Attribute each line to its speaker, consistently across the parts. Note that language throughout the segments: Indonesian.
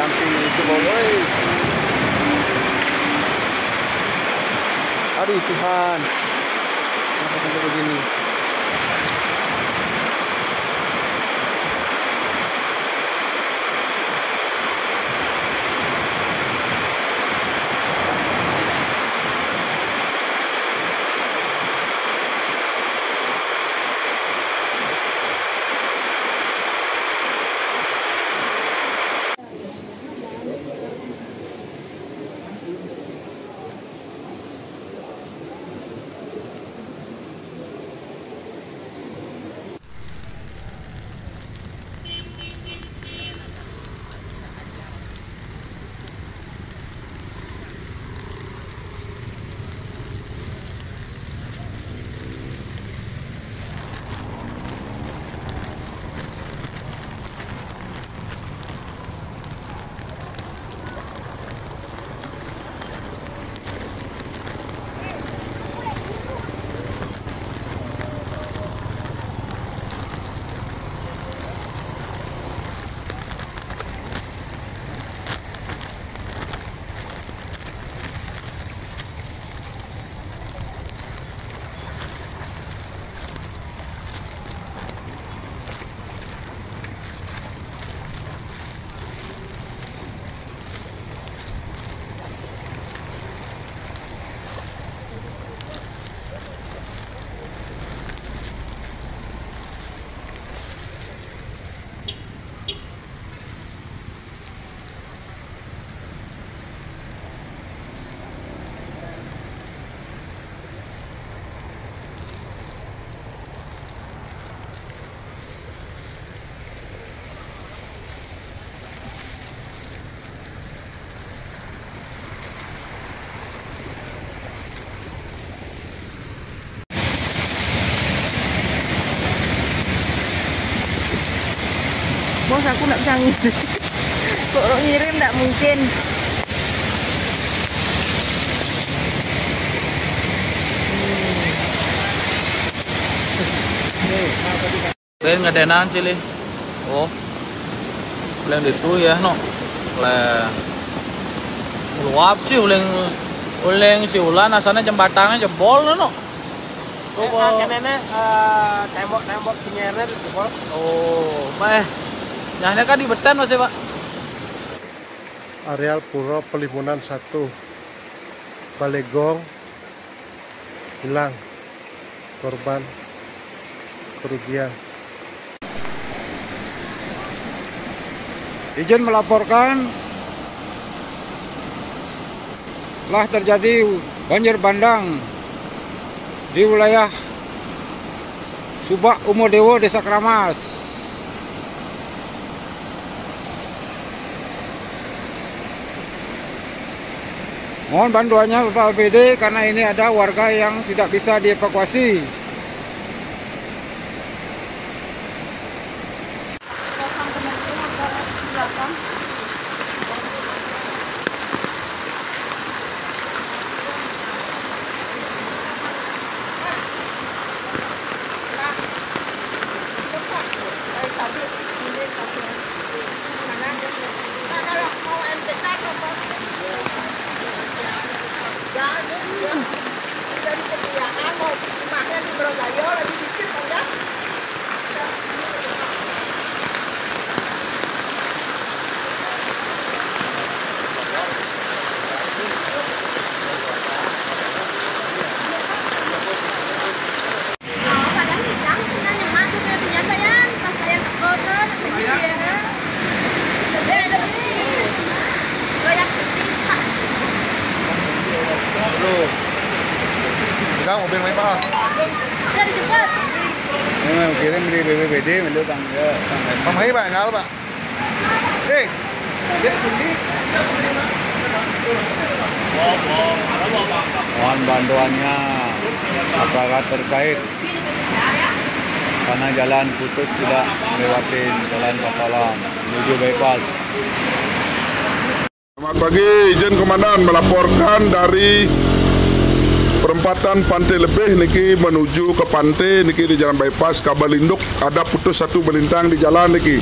Speaker 1: samping itu boleh. Aduh Tuhan, kenapa sampai begini?
Speaker 2: Bos, aku nggak bisa ngirim. Kok ngirim nggak mungkin.
Speaker 3: Kalian ngadenan sih li. Oh, kalian itu ya no. Lah, luap sih uleng si ulan asalnya jembatannya jebol no.
Speaker 1: Nenek tembok penyeret jebol.
Speaker 3: Oh, mah. Nyahnya kan di Betan masih Pak.
Speaker 4: Areal Puro Pelimunan 1 Balegong hilang, korban kerugian.
Speaker 5: Izin melaporkan telah terjadi banjir bandang di wilayah Subak Umodewo, Desa Kramas. Mohon bantuannya Bapak APD karena ini ada warga yang tidak bisa dievakuasi.
Speaker 2: Dari kebiasaan mau rumahnya di Brogayo lagi dikit enggak?
Speaker 4: Mobil main Pak.
Speaker 2: Udah dijemput.
Speaker 5: Kirim di BPBD menurut tangga.
Speaker 4: Pamai Pak, enggak Pak.
Speaker 5: Mohon bantuannya aparat terkait karena jalan putus tidak melewati jalan Pasalam menuju bypass.
Speaker 6: Selamat pagi, izin Komandan melaporkan dari perempatan Pantai Lebih niki menuju ke pantai niki di jalan bypass Kabalinduk ada putus satu belintang di jalan niki.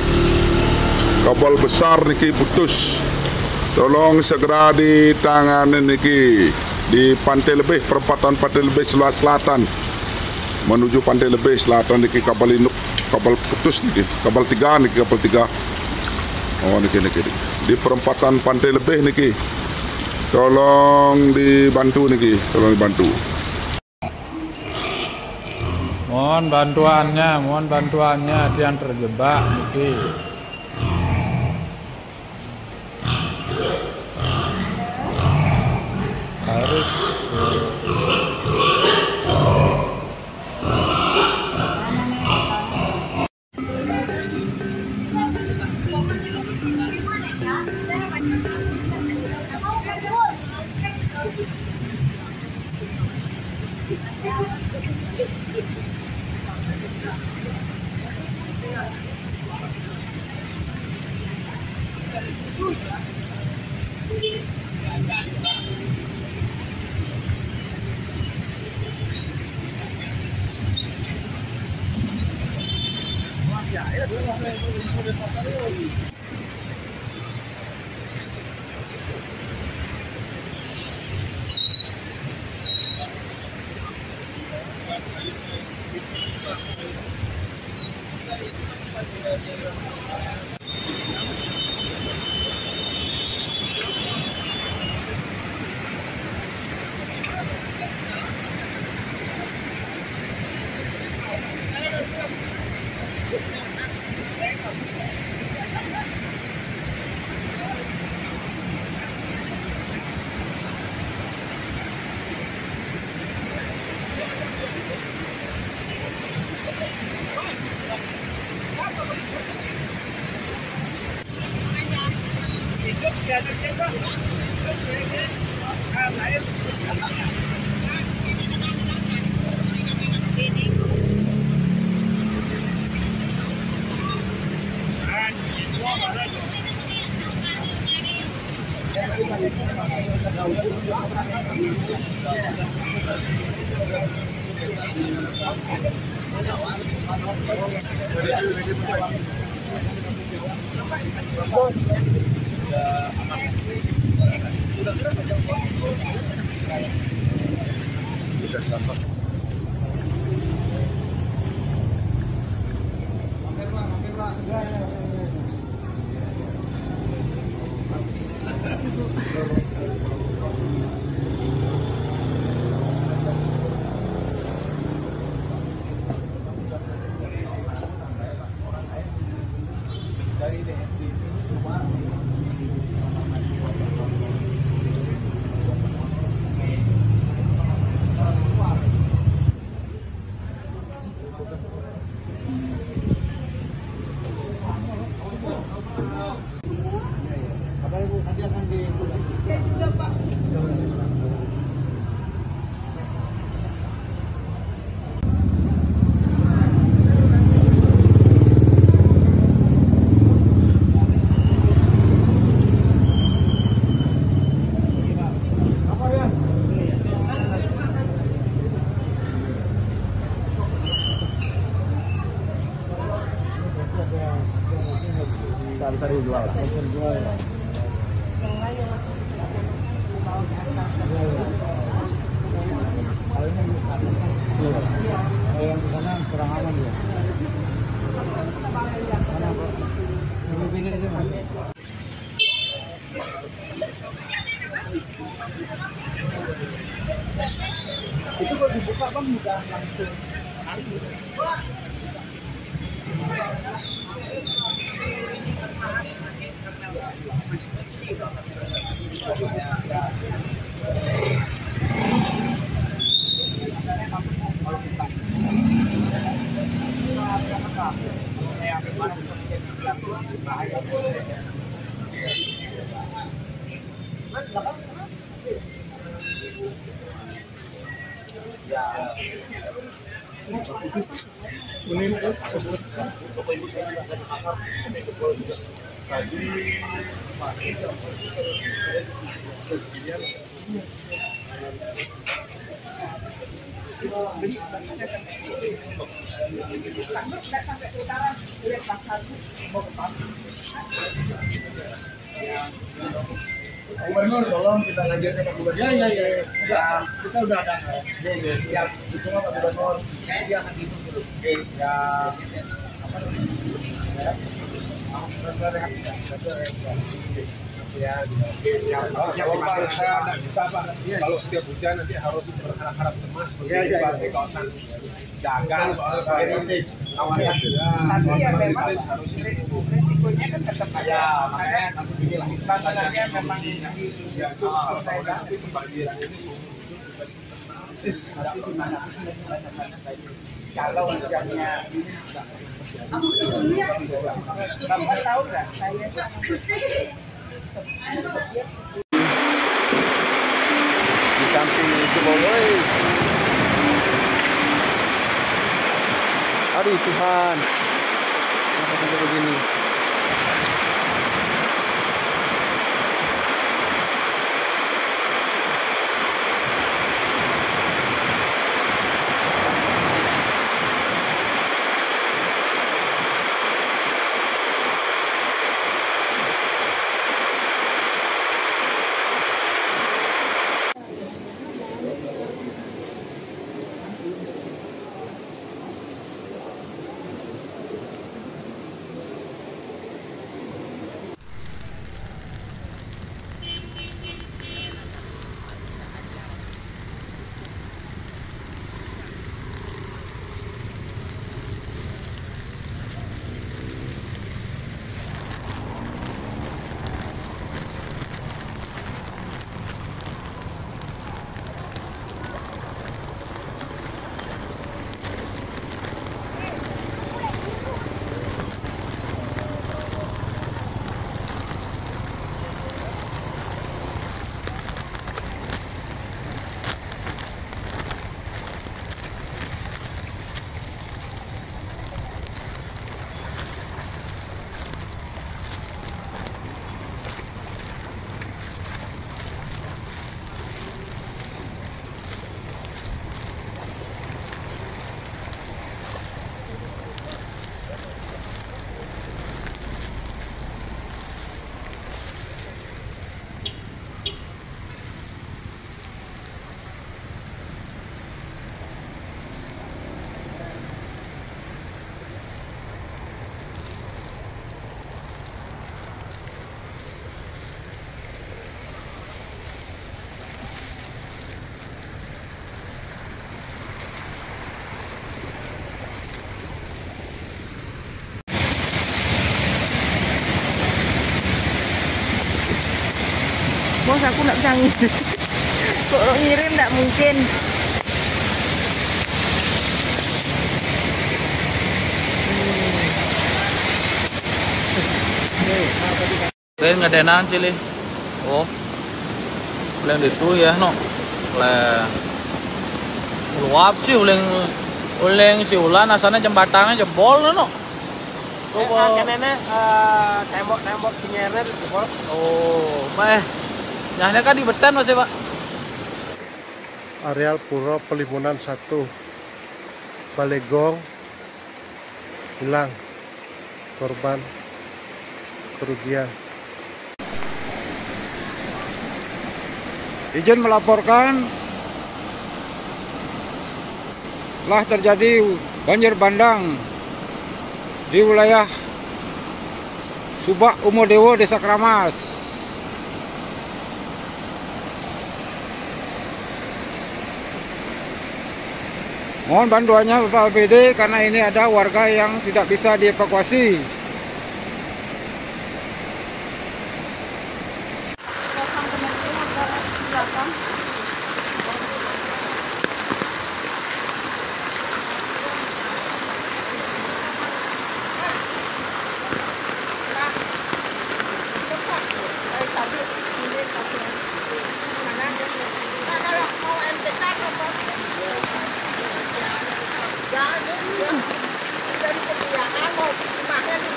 Speaker 6: kabel besar niki putus. Tolong segera ditangani niki di Pantai Lebih, perempatan Pantai Lebih sebelah selatan menuju Pantai Lebih selatan niki kabel induk, kabel putus niki, kabel 3 niki, kabel 3. Oh niki di perempatan Pantai Lebih niki. Tolong dibantu niki, tolong dibantu.
Speaker 3: Mohon bantuannya ada yang terjebak niki. Harus
Speaker 1: Itu kalau dibuka bang bukan langsung. Nggak sampai ke utara, lihat pasar mau ke sana. Gubernur, tolong kita lanjutkan ke Gubernur. Ya. Udah, kita udah ada. Ya, cuma Pak Gubernur, dia akan hitung dulu. Ya, apa namanya?
Speaker 7: Kalau setiap hujan nanti harus berharap-harap cemas di kawasan dagang, kawasan
Speaker 1: tapi ya memang resikonya kan tetap ada.
Speaker 7: ya makanya kami pilih
Speaker 1: Tantangannya memang kalau hujannya Bapak tahu nggak, saya
Speaker 5: Di samping itu boy. Aduh Tuhan. Kenapa sampai begini?
Speaker 2: Bos, aku nggak bisa ngirim. Kalau ngirim nggak mungkin.
Speaker 3: Lên ngadenan sih, oh, lên itu ya, no, luap sih, uleng si ulan, asalnya jembatannya jebol, no.
Speaker 7: nenek tembok sinyalnya jebol.
Speaker 3: Oh, mah, nyahnya kan di betan masih pak.
Speaker 4: Areal Puro Pelimunan 1 Balegong hilang, korban kerugian.
Speaker 5: Izin melaporkan telah terjadi banjir bandang di wilayah Subak Umodewo, Desa Kramas. Mohon bantuannya Bapak APD karena ini ada warga yang tidak bisa dievakuasi.
Speaker 1: dari kebiasaan mau rumahnya di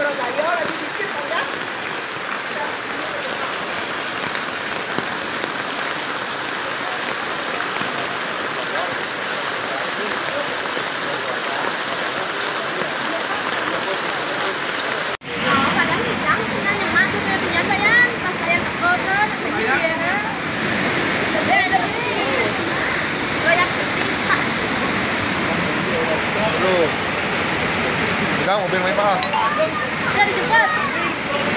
Speaker 2: Udah dijemput.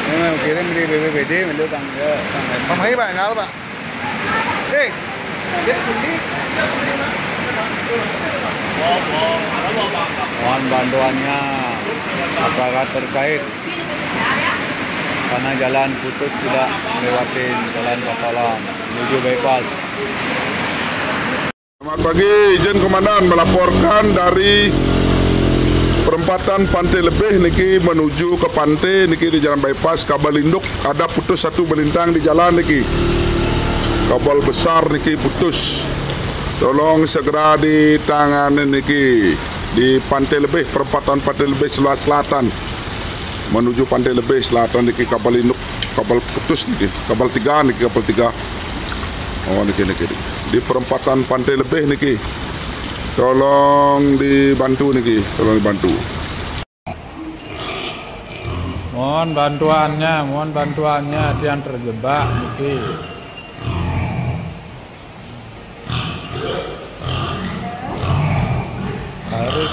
Speaker 5: Ini kirim di BPBD, melu Kang. Ya, Kang.
Speaker 4: Pamai Pak, enggak Pak.
Speaker 5: Mohon bantuannya aparat terkait karena jalan putus tidak melewati jalan Papalang menuju bypass.
Speaker 6: Selamat pagi, izin Komandan melaporkan dari perempatan Pantai Lebih niki menuju ke pantai niki di jalan bypass kabel induk ada putus satu melintang di jalan niki. Kabel besar niki putus. Tolong segera ditangani niki di Pantai Lebih, perempatan Pantai Lebih sebelah selatan menuju Pantai Lebih selatan niki kabel induk, kabel putus niki, kabel 3 niki, kabel 3. Oh niki di perempatan Pantai Lebih niki. Tolong dibantu niki, tolong dibantu.
Speaker 3: Mohon bantuannya, dia yang terjebak niki. Harus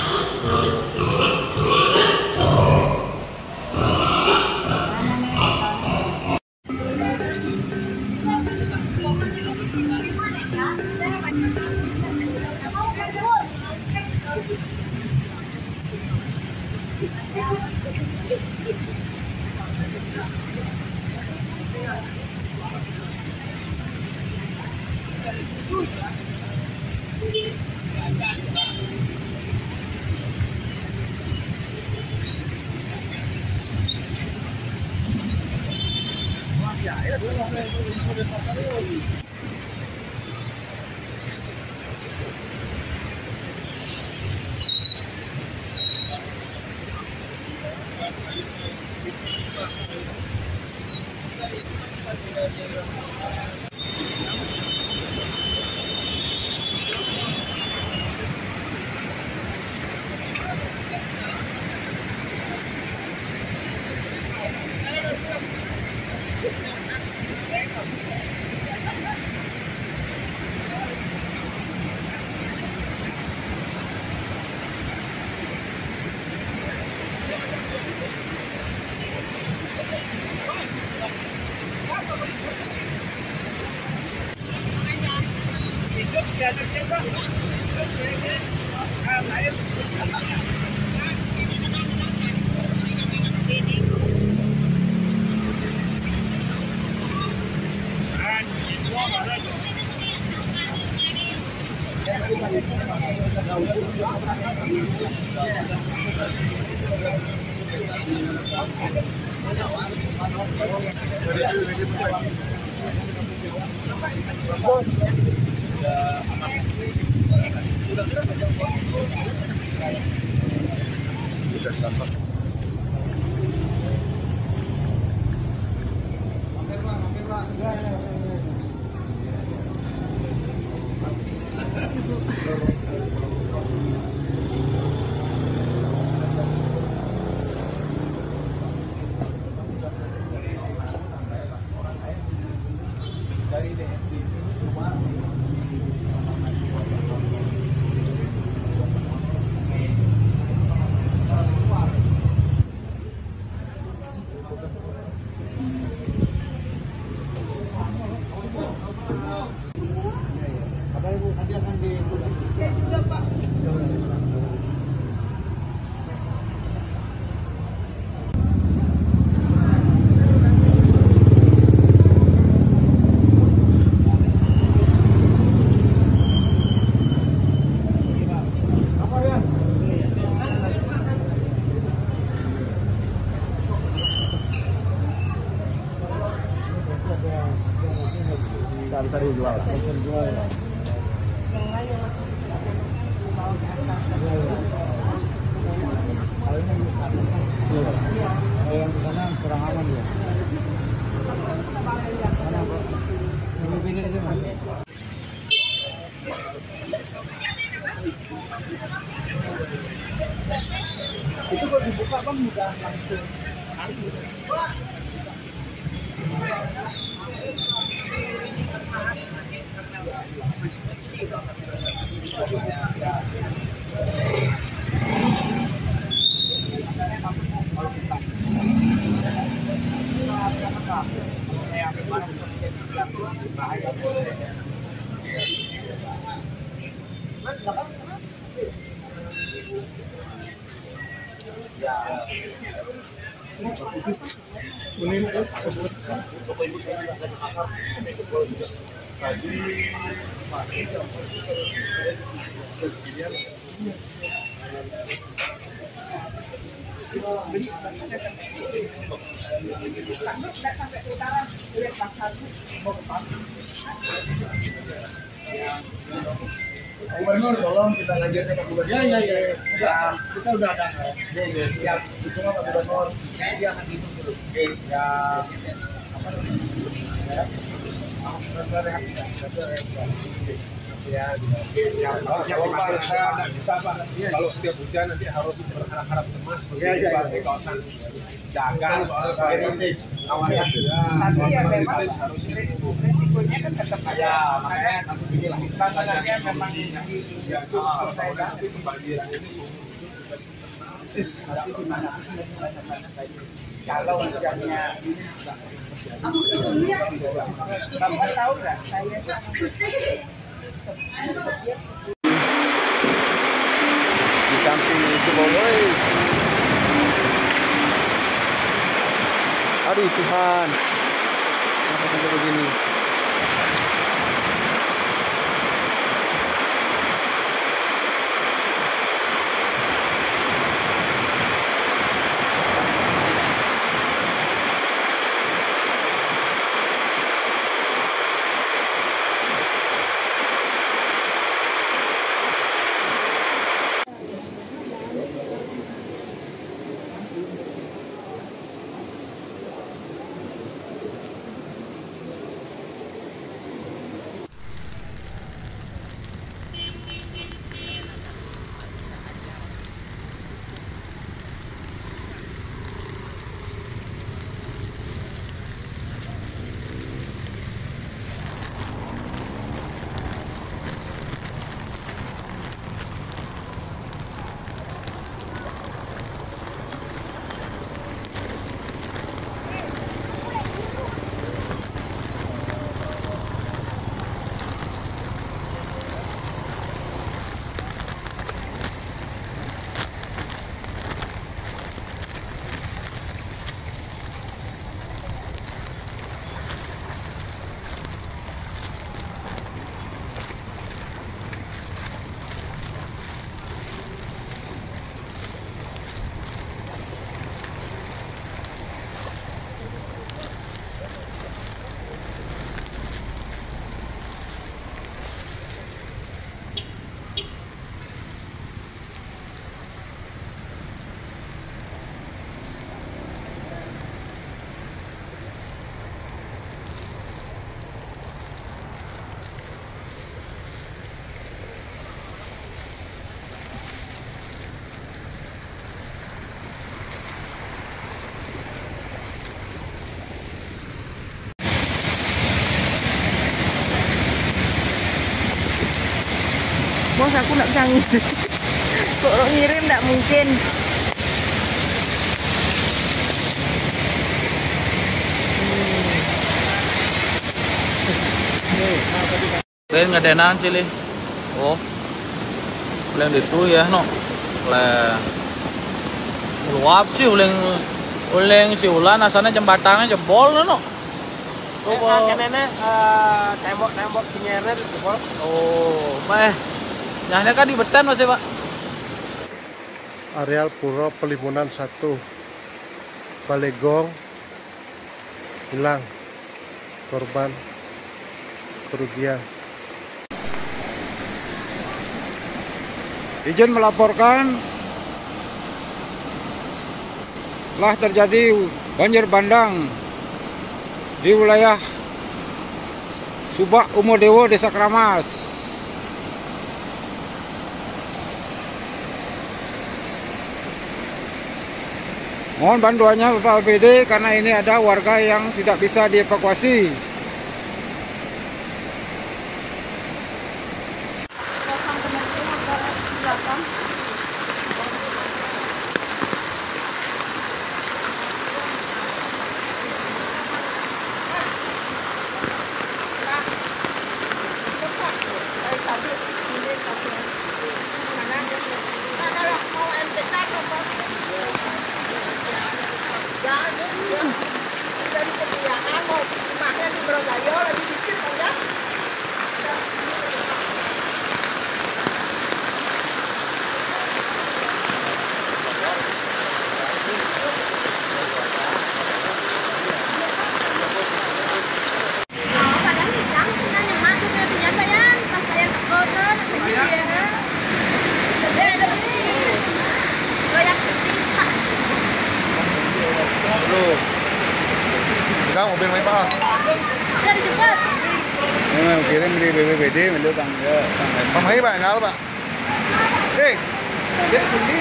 Speaker 1: Itu kalau dibuka bang udah langsung. Gubernur tolong kita ngajarkan ke gubernur. Ya. Kita udah ada. Ya. Cuma Pak Gubernur dia akan hitung dulu. Ya. Apa namanya?
Speaker 7: Ya, kalau saya nggak bisa Pak, kalau setiap hujan nanti harus berharap-harap cemas di kawasan dagang, heritage, kawasan
Speaker 8: tapi ya memang
Speaker 7: harus
Speaker 8: risikonya kan tetap ada.
Speaker 7: ya, makanya nanti inilah
Speaker 8: Tantangannya memang di
Speaker 7: nanti pembagian ini
Speaker 8: kalau hujannya kamu tahu nggak saya
Speaker 5: Di samping itu boy. Aduh Tuhan. Kenapa sampai begini?
Speaker 2: Bos, aku nggak bisa ngirim. Kok ngirim nggak mungkin.
Speaker 3: Kalian ngadenan sih li. Oh. Kalian itu ya no. Le. Luap sih uleng si ulan asalnya jembatannya jebol no.
Speaker 1: Nenek tembok-tembok sinyerer jebol.
Speaker 3: Oh, mah. Nyahnya kan di betan masih Pak.
Speaker 4: Areal Puro Pelimunan 1 Balegong hilang, korban kerugian.
Speaker 5: Izin melaporkan telah terjadi banjir bandang di wilayah Subak Umodewo, Desa Kramas. Mohon bantuannya Bapak APD karena ini ada warga yang tidak bisa dievakuasi.
Speaker 8: Jangan Rumahnya di Brogayo lagi dikit aja.
Speaker 5: Sekarang mobil main Pak.
Speaker 8: Udah dijemput.
Speaker 5: Ini kirim di BPBD, menurut Kang ya. Kang Hai Pak, enggak Pak. Dek kundi.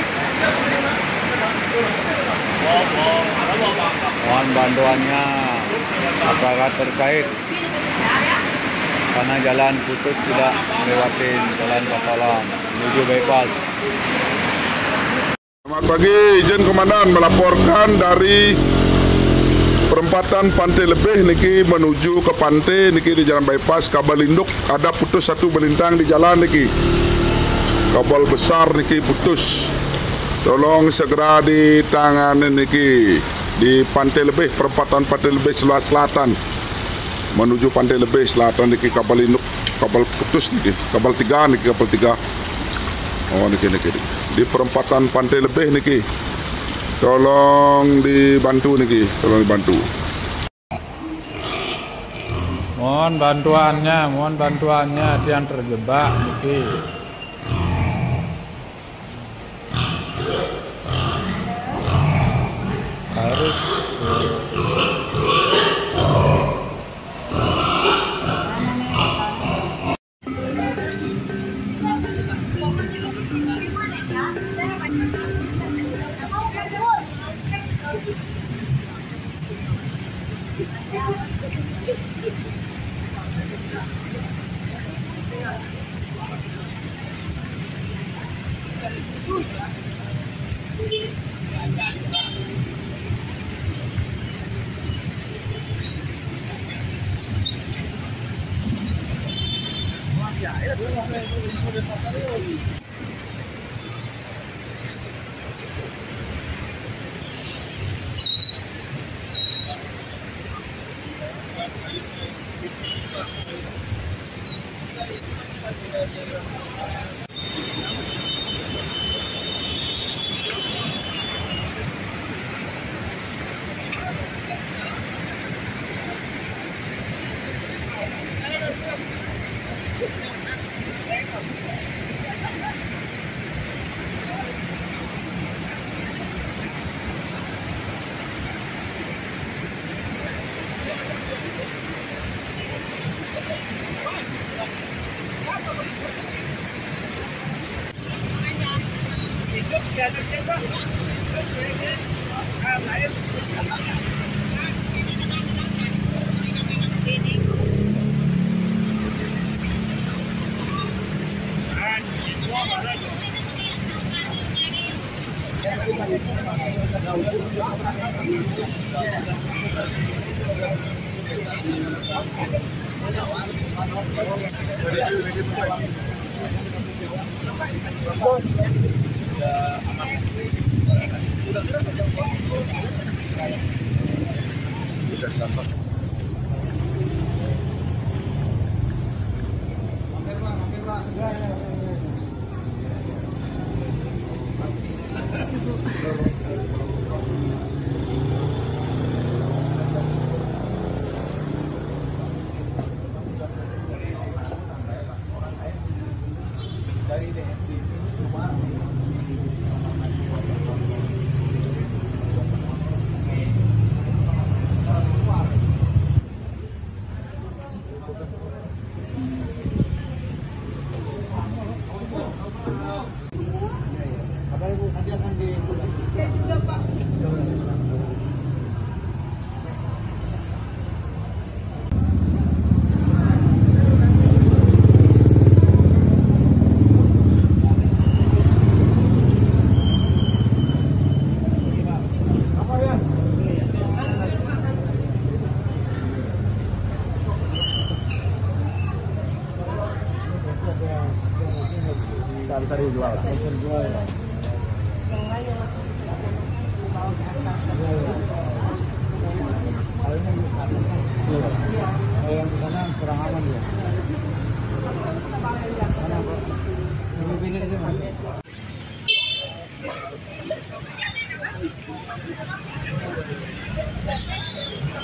Speaker 5: Mohon bantuannya aparat terkait karena jalan putus tidak melewati jalan Pasalam menuju bypass.
Speaker 6: Selamat pagi, izin Komandan melaporkan dari perempatan Pantai Lebih niki menuju ke pantai niki di jalan bypass kabel induk ada putus satu melintang di jalan niki. Kabel besar niki putus. Tolong segera ditangani niki di Pantai Lebih, perempatan Pantai Lebih sebelah selatan menuju Pantai Lebih selatan niki kabel induk, kabel putus niki, kabel 3 niki, kabel 3. Oh niki di perempatan Pantai Lebih niki. Tolong dibantu niki, tolong dibantu.
Speaker 3: Mohon bantuannya yang terjebak niki. Harus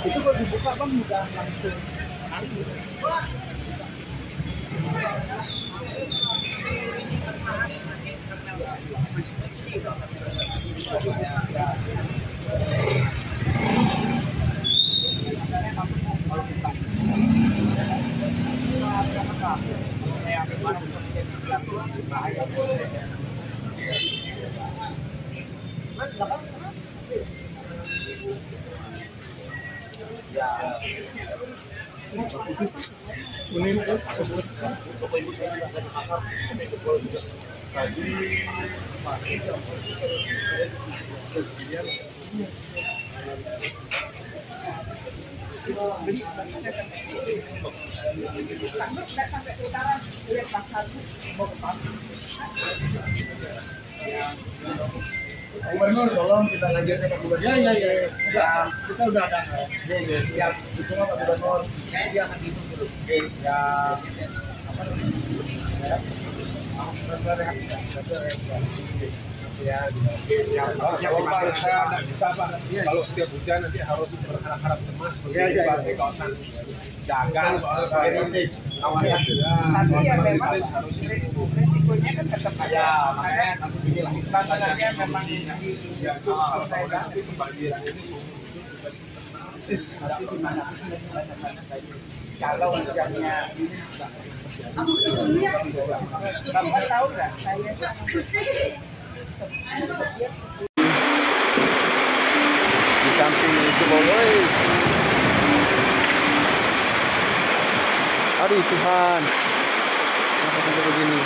Speaker 1: Itu kalau dibuka bang udah langsung kali. Gubernur tolong kita lanjutkan ke gubernur. Ya. Kita udah ada. Ya. Cuma Pak Gubernur dia akan hitung dulu. Ya. Apa namanya?
Speaker 7: Kalau saya nggak bisa Pak, kalau setiap hujan nanti harus berharap-harap cemas begini Pak di kawasan dagang soal heritage kawasan
Speaker 1: Tapi ya memang
Speaker 7: harus
Speaker 1: resikonya kan tetap ada.
Speaker 7: ya makanya nanti beginilah
Speaker 1: Tantangannya memang
Speaker 7: nanti pembagian ini
Speaker 1: kalau hujannya Bapak tahu nggak saya
Speaker 5: Di samping itu boleh. Aduh Tuhan, kenapa sampai begini?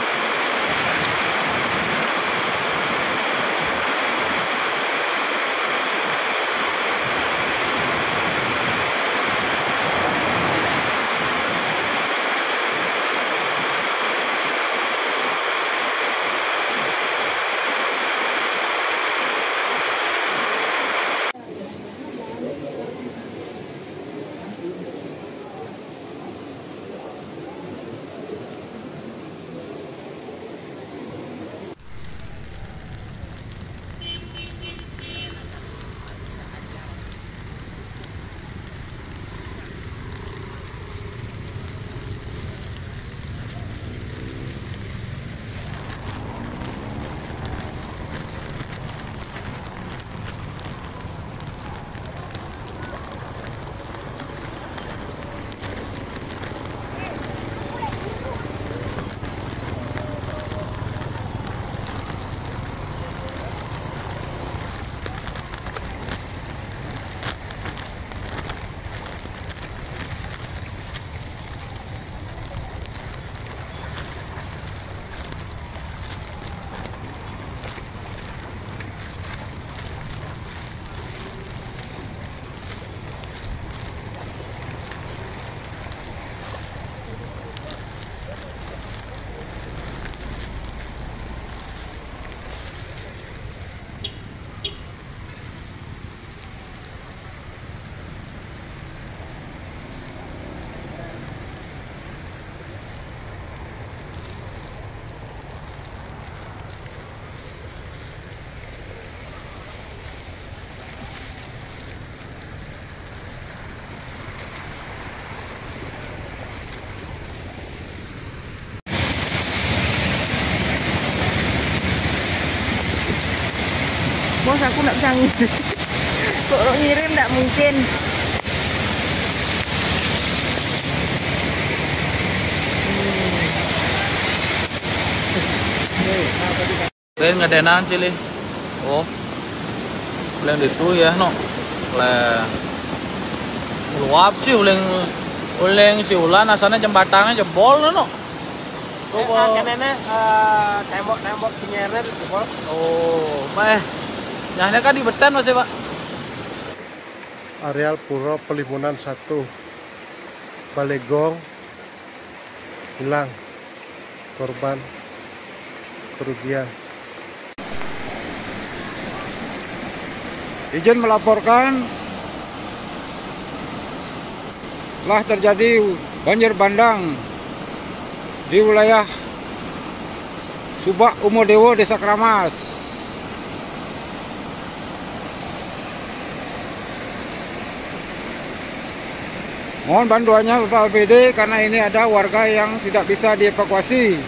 Speaker 2: Bos, aku nggak bisa ngirim. Kok ngirim nggak mungkin.
Speaker 3: Kalian ngadenan sih, Li. Oh. Kalian itu ya, no. Luap sih uleng si ulan asalnya jembatannya jebol no.
Speaker 1: nenek tembok penyeret jebol.
Speaker 3: Oh, nyahnya kan di betan masih Pak.
Speaker 4: Areal Puro Pelimunan 1 Balegong hilang, korban kerugian.
Speaker 5: Izin melaporkan telah terjadi banjir bandang di wilayah Subak Umodewo, Desa Kramas. Mohon bantuannya Bapak APD karena ini ada warga yang tidak bisa dievakuasi.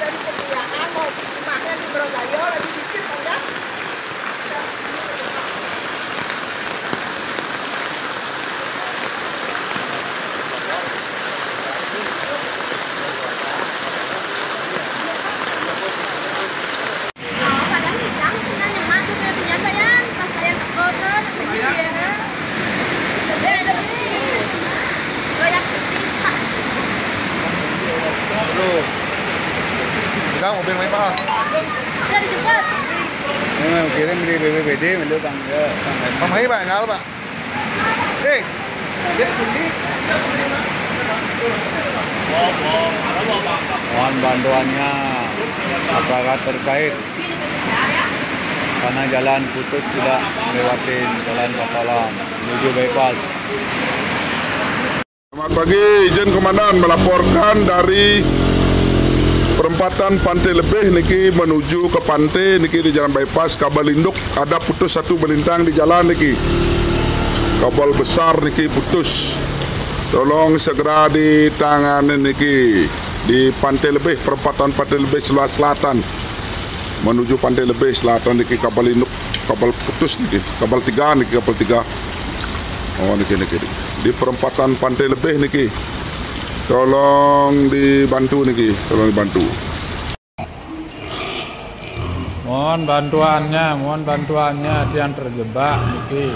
Speaker 8: Dari kebiasaan mau makan di Brogayo lagi dicit enggak?
Speaker 4: Enggak, mobil main Pak.
Speaker 8: Udah dijemput.
Speaker 5: Kirim di BPBD, beliau tangga.
Speaker 4: Mamai Pak, enggak Pak.
Speaker 5: Mohon bantuannya aparat terkait karena jalan putus tidak melewati jalan Papalang menuju bypass.
Speaker 6: Selamat pagi, izin Komandan melaporkan dari perempatan Pantai Lebih niki menuju ke pantai niki di jalan bypass kabel induk ada putus satu melintang di jalan niki. Kabel besar niki putus. Tolong segera ditangani niki di Pantai Lebih, perempatan Pantai Lebih sebelah selatan menuju Pantai Lebih selatan niki kabel induk, kabel putus niki, kabel 3 niki, kabel 3. Oh niki di perempatan Pantai Lebih niki. Tolong dibantu niki, tolong dibantu.
Speaker 3: Mohon bantuannya yang terjebak niki.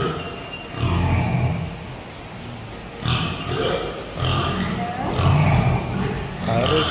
Speaker 3: Harus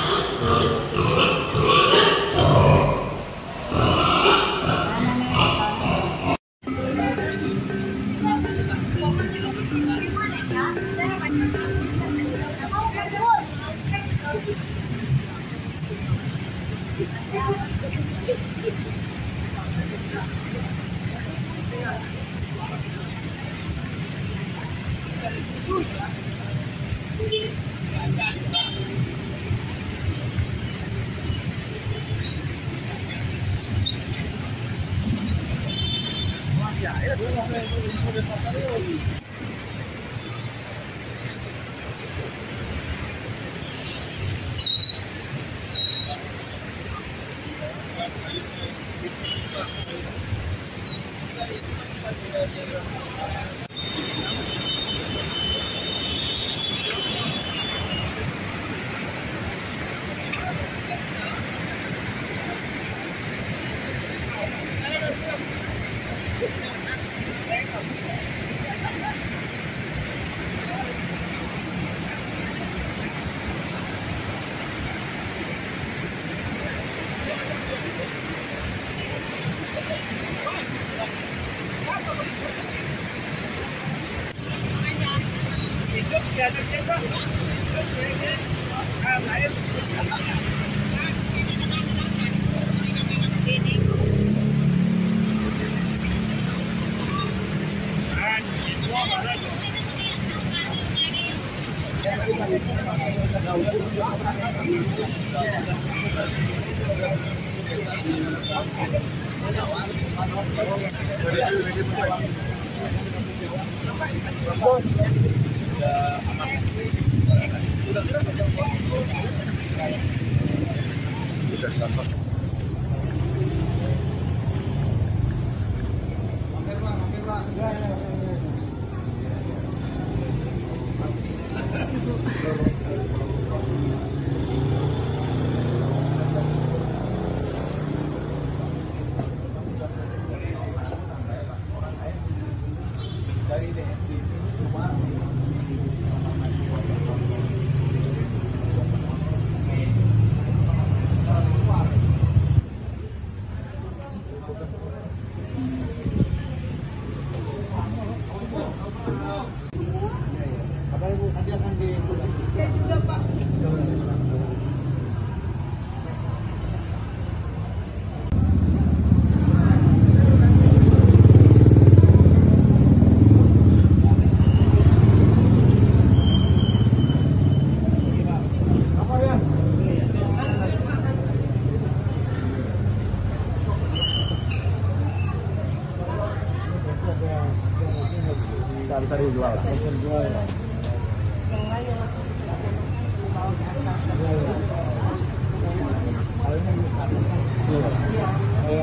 Speaker 1: Yang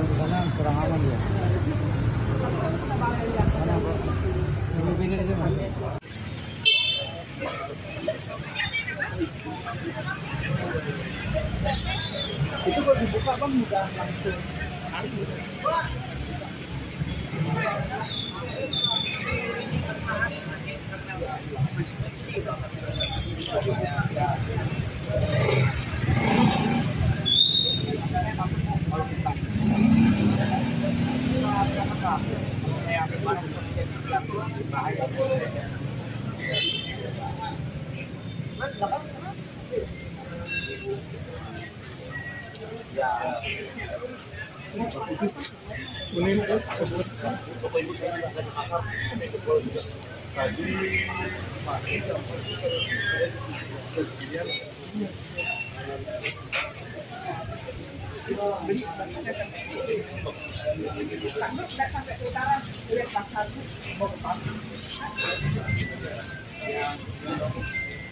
Speaker 1: di sana kurang aman dia. Ini aja Mas. Itu kalau dibuka kan mudah langsung.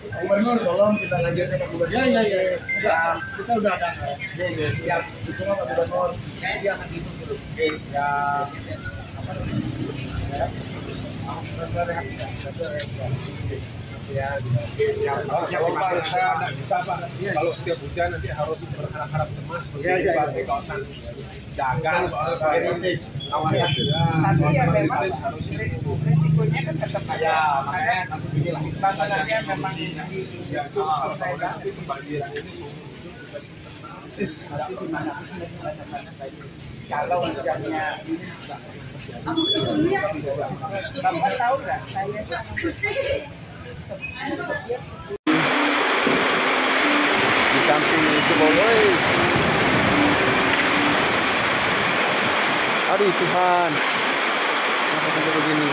Speaker 1: Gubernur tolong kita ngajarkan Pak Gubernur. Ya. Kita udah ada. Siap. Cuma Pak Gubernur dia akan hitung dulu. Ya. Apa namanya?
Speaker 7: Kalau Pak saya tidak bisa Pak, kalau setiap hujan nanti harus berharap-harap cemas begini Pak di kawasan dagang heritage kawasan
Speaker 8: Tapi ya memang resikonya kan tetap ada.
Speaker 7: ya makanya nanti beginilah
Speaker 8: Tantangannya memang di
Speaker 7: nanti pembagian ini
Speaker 8: kalau hujannya Bapak tahu nggak saya
Speaker 3: Di samping itu boleh. Aduh Tuhan, kenapa sampai begini?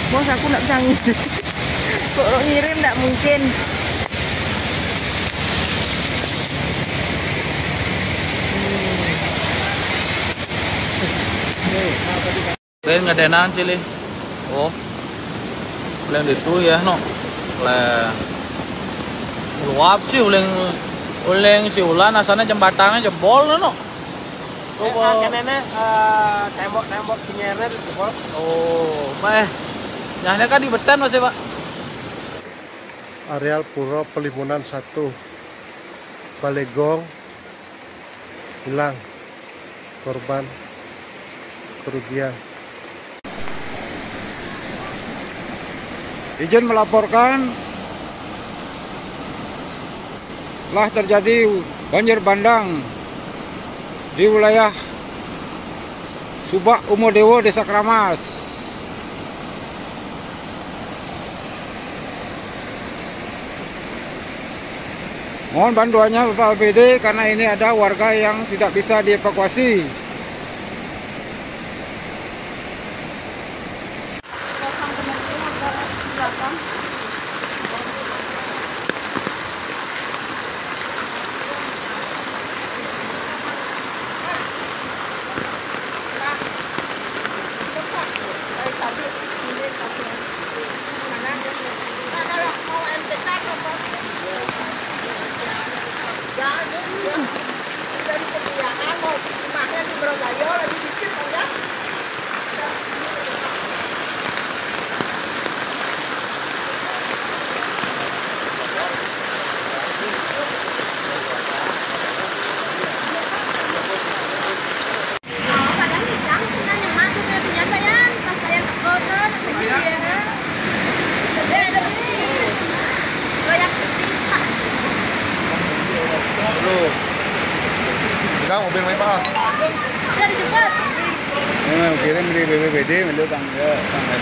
Speaker 2: Bos, aku nggak bisa ngirim. Kalau ngirim nggak mungkin.
Speaker 3: Kalian ngadenan sih, oh, kalian itu ya, no, luap sih, uleng si ulan, asalnya jembatannya jebol, no.
Speaker 1: Nenek tembok-tembok sinyalnya jebol.
Speaker 3: Oh, nyahnya kan di betan masih Pak.
Speaker 4: Areal Puro Pelimunan 1 Balegong hilang korban
Speaker 5: kerugian. Izin melaporkan telah terjadi banjir bandang di wilayah Subak Umodewo, Desa Kramas. Mohon bantuannya Bapak APD karena ini ada warga yang tidak bisa dievakuasi.
Speaker 8: Dari kebijakan mau rumahnya di Brogayo lagi dikit ya.
Speaker 4: Pegang mobil main Pak.
Speaker 8: Udah dijemput.
Speaker 5: Kirim di BPBD menurut tangga.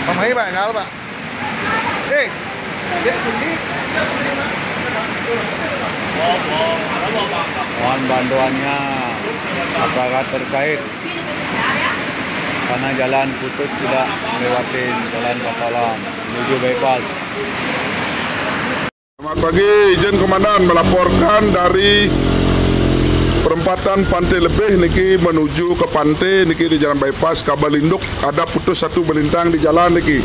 Speaker 4: Pemain Pak, nyala Pak.
Speaker 5: Mohon bantuannya aparat terkait karena jalan putus tidak melewati jalan Pasalam menuju bypass.
Speaker 6: Selamat pagi, izin Komandan melaporkan dari perempatan Pantai Lebih niki menuju ke pantai niki di jalan bypass kabel induk ada putus satu belintang di jalan niki.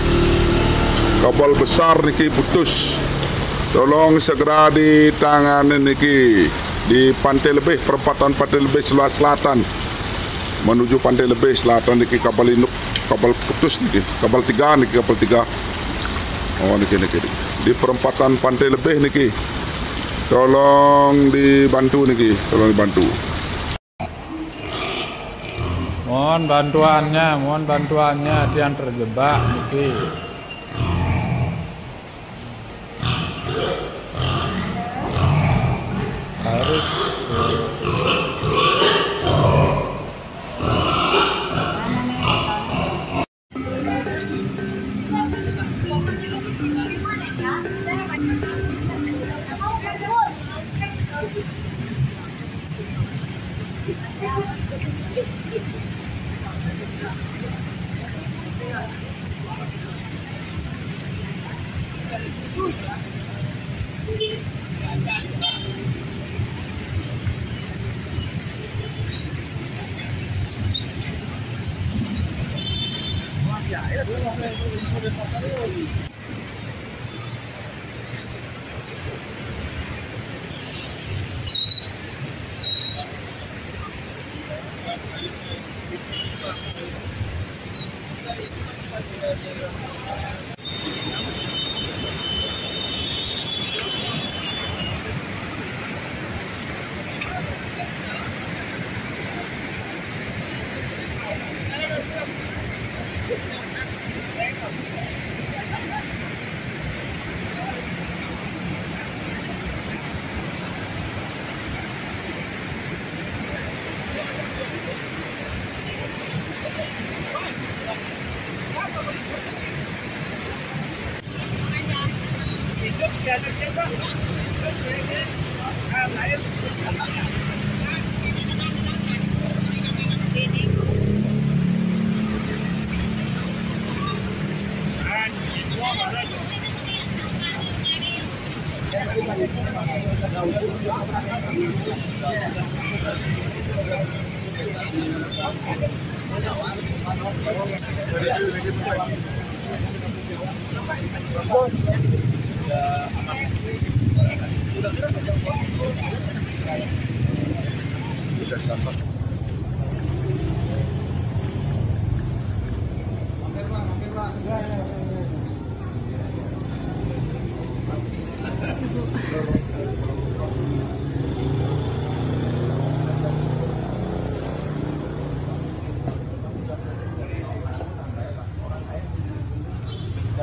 Speaker 6: Kabel besar niki putus. Tolong segera ditangani niki di Pantai Lebih, perempatan Pantai Lebih sebelah selatan menuju Pantai Lebih selatan niki kabel induk, kabel putus niki, kabel 3 niki, kabel 3. Oh niki di perempatan Pantai Lebih niki. Tolong dibantu niki, tolong dibantu.
Speaker 3: Mohon bantuannya dia yang terjebak niki. Harus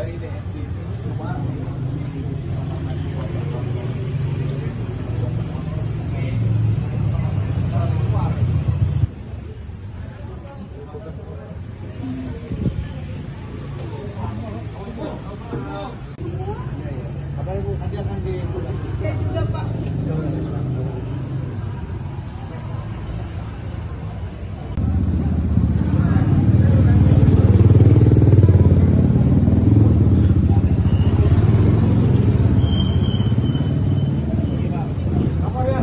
Speaker 7: dari DSD cuma
Speaker 1: Apa Ibu nanti akan di
Speaker 8: Ya juga Pak.
Speaker 1: apa ya?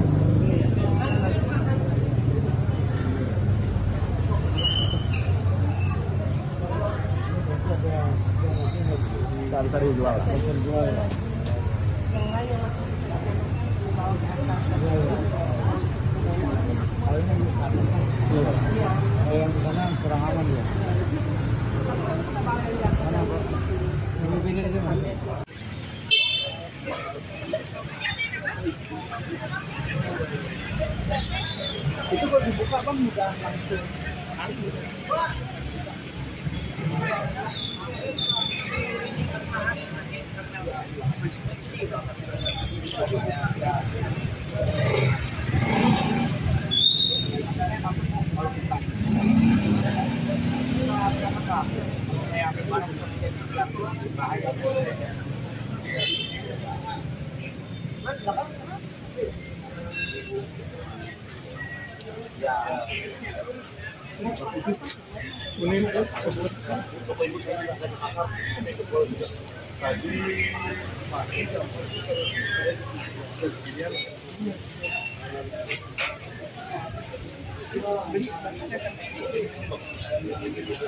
Speaker 5: Cari jual. Kalau yang di sana kurang aman ya. Mana Bro? Ini pilih aja Mas.
Speaker 1: Itu kalau dibuka Bang udah langsung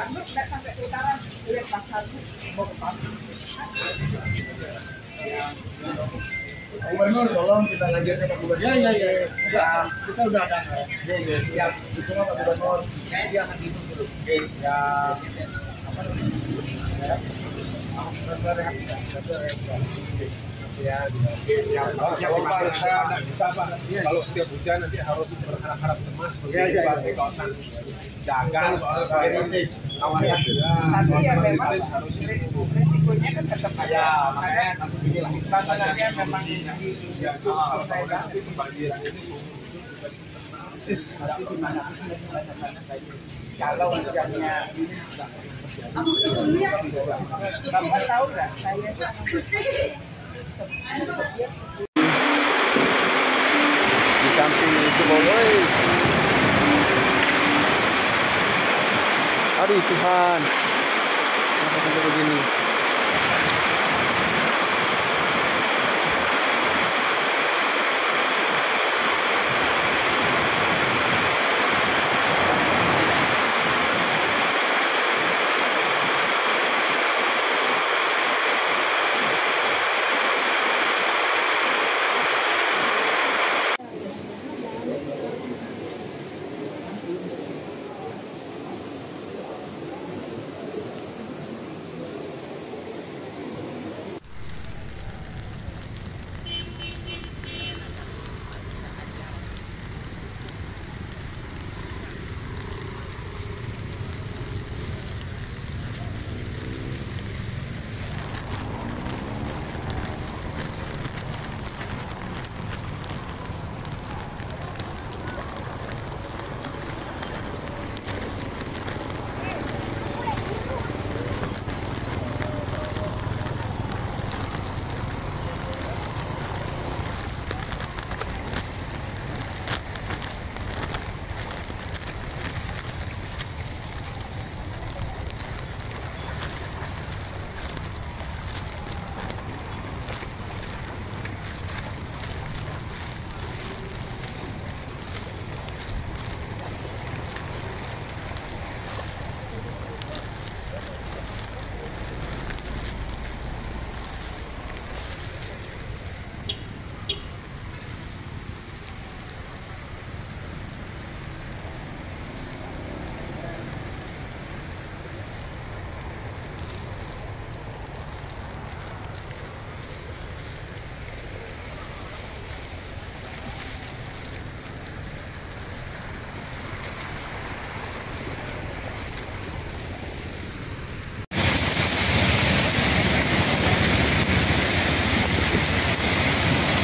Speaker 8: Udah sampai ke utara, lihat pasar.
Speaker 1: Gubernur tolong kita ngajarkan Pak Gubernur. Ya. Kita udah ada. Ya, cuma Pak Gubernur dia akan gitu dulu. Ya, apa namanya?
Speaker 7: kalau Pak saya nggak bisa Pak, kalau setiap hujan nanti harus berharap-harap cemas begitu Pak di kawasan dagang soal heritage kawasan
Speaker 8: Tapi ya memang
Speaker 7: harus
Speaker 8: resikonya kan tetap ada.
Speaker 7: ya makanya nanti beginilah
Speaker 8: Tantangannya memang di
Speaker 7: tapi kebanjiran ini
Speaker 8: kalau hujannya Bapak tahu nggak saya
Speaker 3: Di samping itu boy. Aduh Tuhan. Kenapa sampai begini?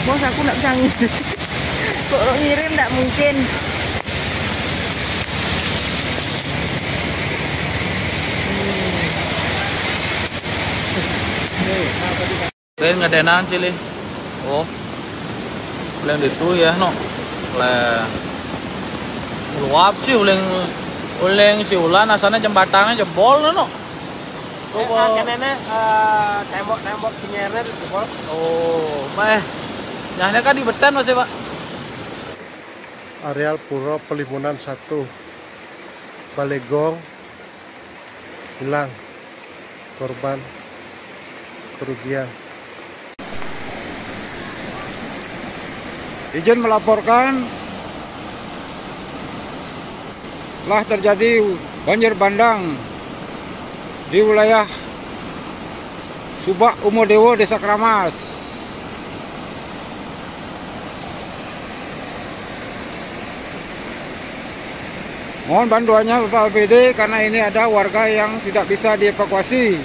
Speaker 2: Bos, aku nggak bisa ngirim. Kok ngirim nggak mungkin.
Speaker 3: Kalian ngadenan sih li. Oh, kalian itu ya no. Luap sih uleng si ulan asalnya jembatannya jebol no.
Speaker 1: Nenek tembok sinyalnya jebol.
Speaker 3: Oh, nyahnya kan di betan masih pak.
Speaker 7: Areal Puro Pelimunan 1 Balegong hilang, korban kerugian.
Speaker 5: Izin melaporkan telah terjadi banjir bandang di wilayah Subak Umodewo, Desa Kramas. Mohon bantuannya Bapak APD karena ini ada warga yang tidak bisa dievakuasi.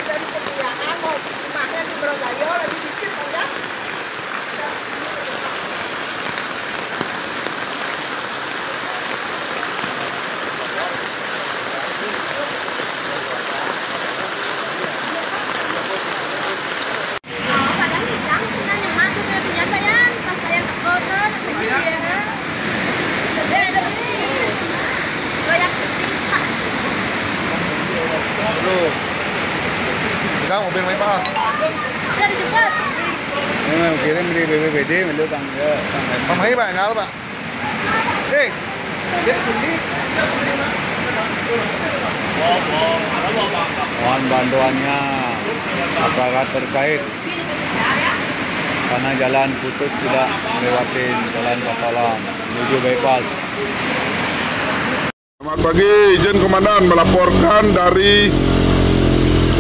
Speaker 8: Dari kebiasaan mau rumahnya di Brogayo lagi dikit ya.
Speaker 4: Pegang mobil main Pak.
Speaker 8: Udah dijemput.
Speaker 5: Kirim di BPBD menurut tangga.
Speaker 4: Pak Mai Pak, nyala Pak.
Speaker 5: Mohon bantuannya aparat terkait karena jalan putus tidak melewati jalan Pasalan menuju bypass.
Speaker 6: Selamat pagi, izin komandan melaporkan dari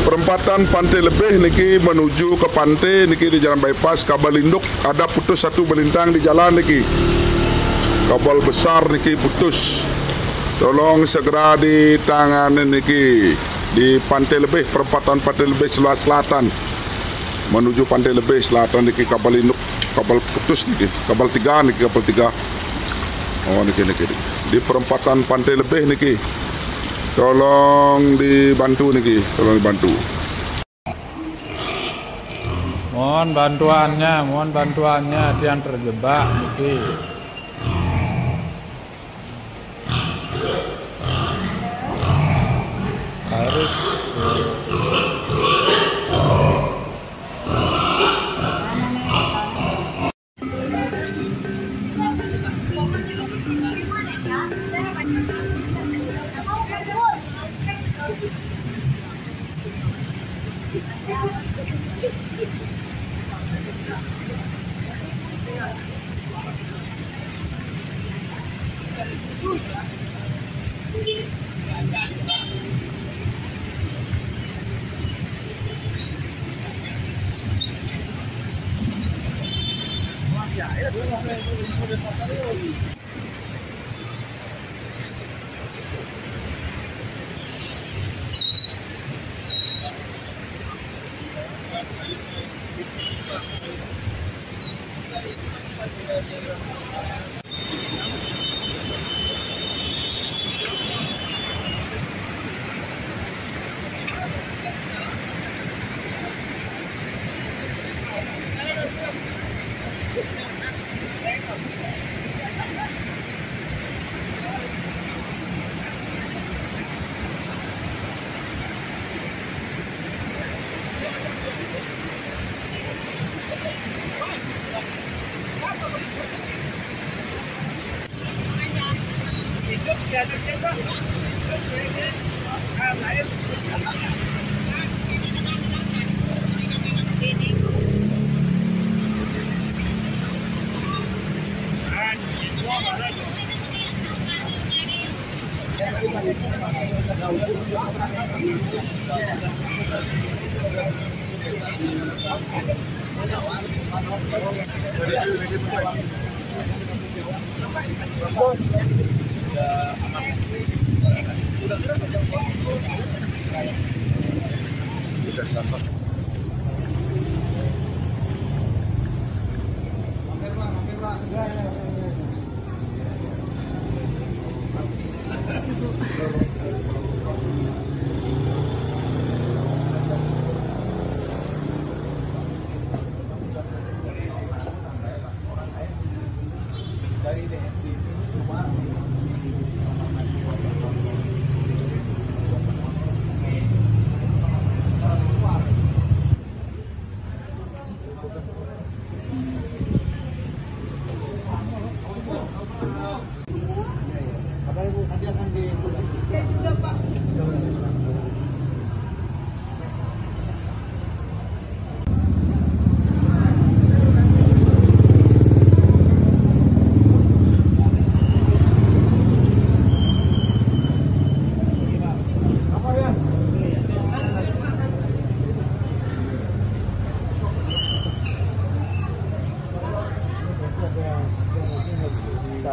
Speaker 6: perempatan Pantai Lebih niki menuju ke pantai niki di jalan bypass kabel induk ada putus satu belintang di jalan niki. Kabel besar niki putus. Tolong segera ditangani niki di Pantai Lebih, perempatan Pantai Lebih sebelah selatan menuju Pantai Lebih selatan niki kabel induk, kabel putus niki, kabel 3 niki, kabel 3. Oh niki di perempatan Pantai Lebih niki. Tolong dibantu niki, tolong dibantu.
Speaker 3: Mohon bantuannya ada yang terjebak niki. Harus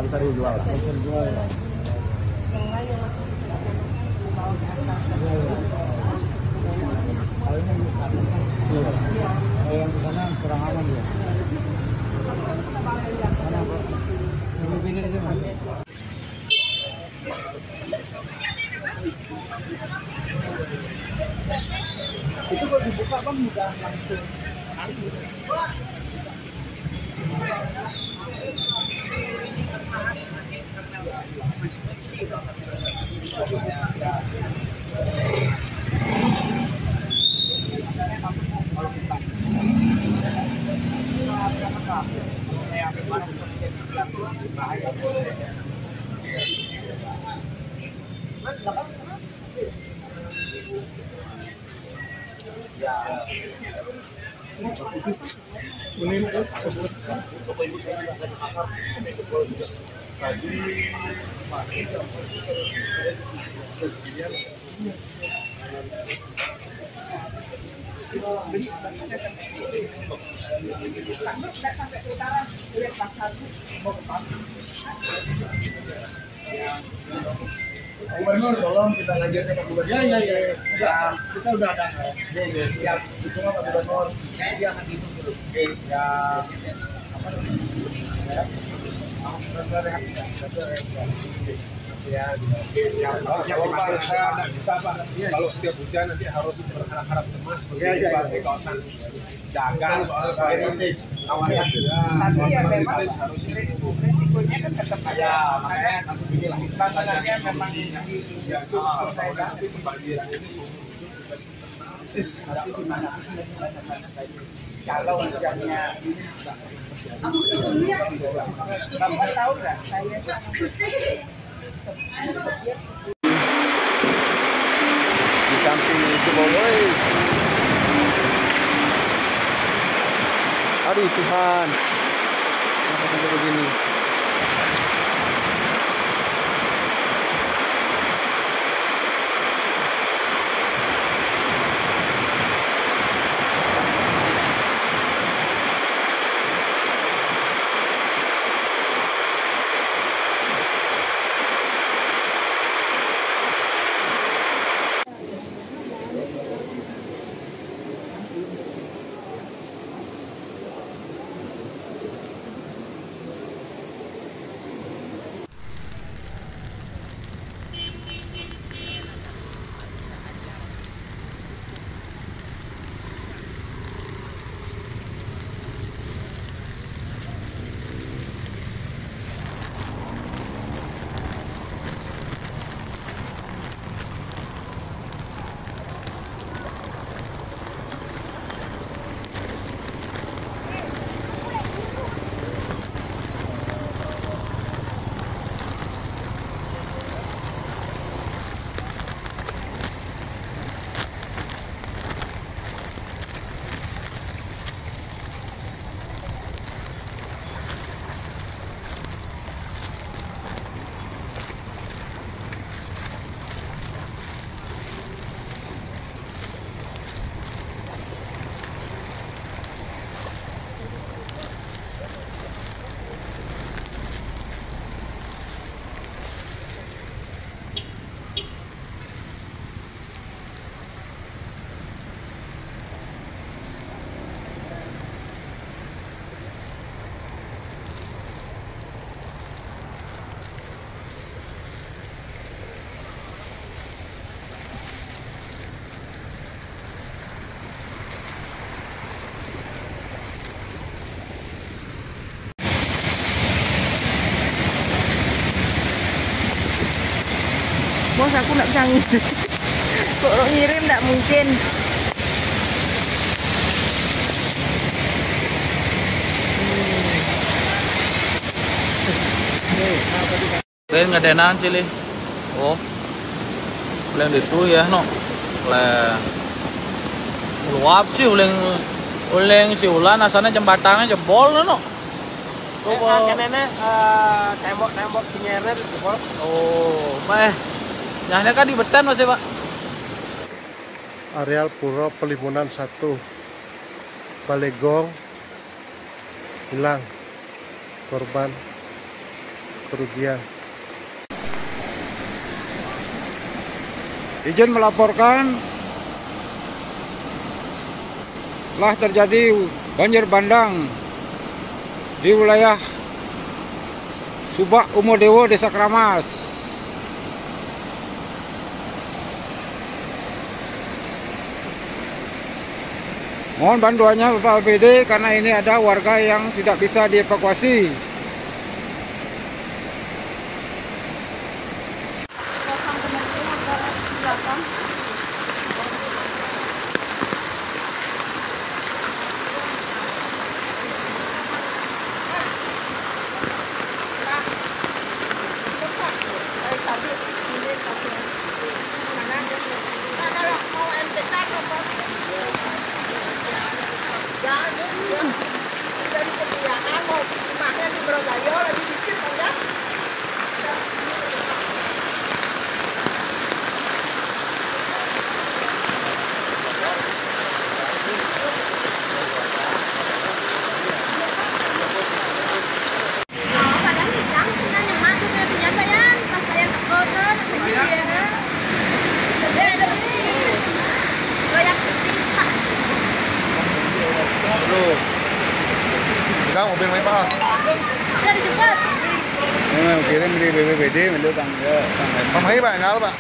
Speaker 5: Tadi jual. Yang ke sana kurang aman dia. Ini pinggir aja Mas.
Speaker 1: Itu kalau dibuka kan mudah langsung.
Speaker 8: Sampai ke utara, lihat pasar.
Speaker 1: Gubernur tolong kita ngajarkan ke gubernur. Ya. Kita udah ada. Ya, cuma Pak Gubernur dia akan hitung dulu. Ya, apa namanya?
Speaker 7: Kalau nggak bisa Pak, kalau setiap hujan nanti harus berharap-harap cemas sebagai kawasan dagang heritage kawasan
Speaker 8: Tapi ya memang resikonya kan tetap ada.
Speaker 7: ya makanya aku bilang
Speaker 8: Tantangannya memang kalau hujannya kamu tahu nggak saya
Speaker 3: Di samping itu boy. Aduh Tuhan, kenapa sampai begini?
Speaker 2: bos, aku nggak bisa ngirim. Kalau ngirim nggak mungkin.
Speaker 3: Kalian ngadenan sih li. Oh. Kalian itu ya no. Luap sih uleng si ulan asalnya jembatannya jebol no.
Speaker 1: Nenek tembok sinyernya jebol.
Speaker 3: Oh, nyahnya kan di betan Mas ya, Pak.
Speaker 7: Areal Puro Pelimunan 1 Balegong hilang, korban kerugian.
Speaker 5: Izin melaporkan telah terjadi banjir bandang di wilayah Subak Umodewo, Desa Kramas. Mohon bantuannya Bapak APD karena ini ada warga yang tidak bisa dievakuasi.
Speaker 8: Dari kebijakan mau rumahnya di Brogayo lagi dikit enggak?
Speaker 4: Pegang mobil main Pak.
Speaker 8: Udah dijemput.
Speaker 5: Kirim di BPBD menurut tangga.
Speaker 4: Pemain Pak, enggak Pak.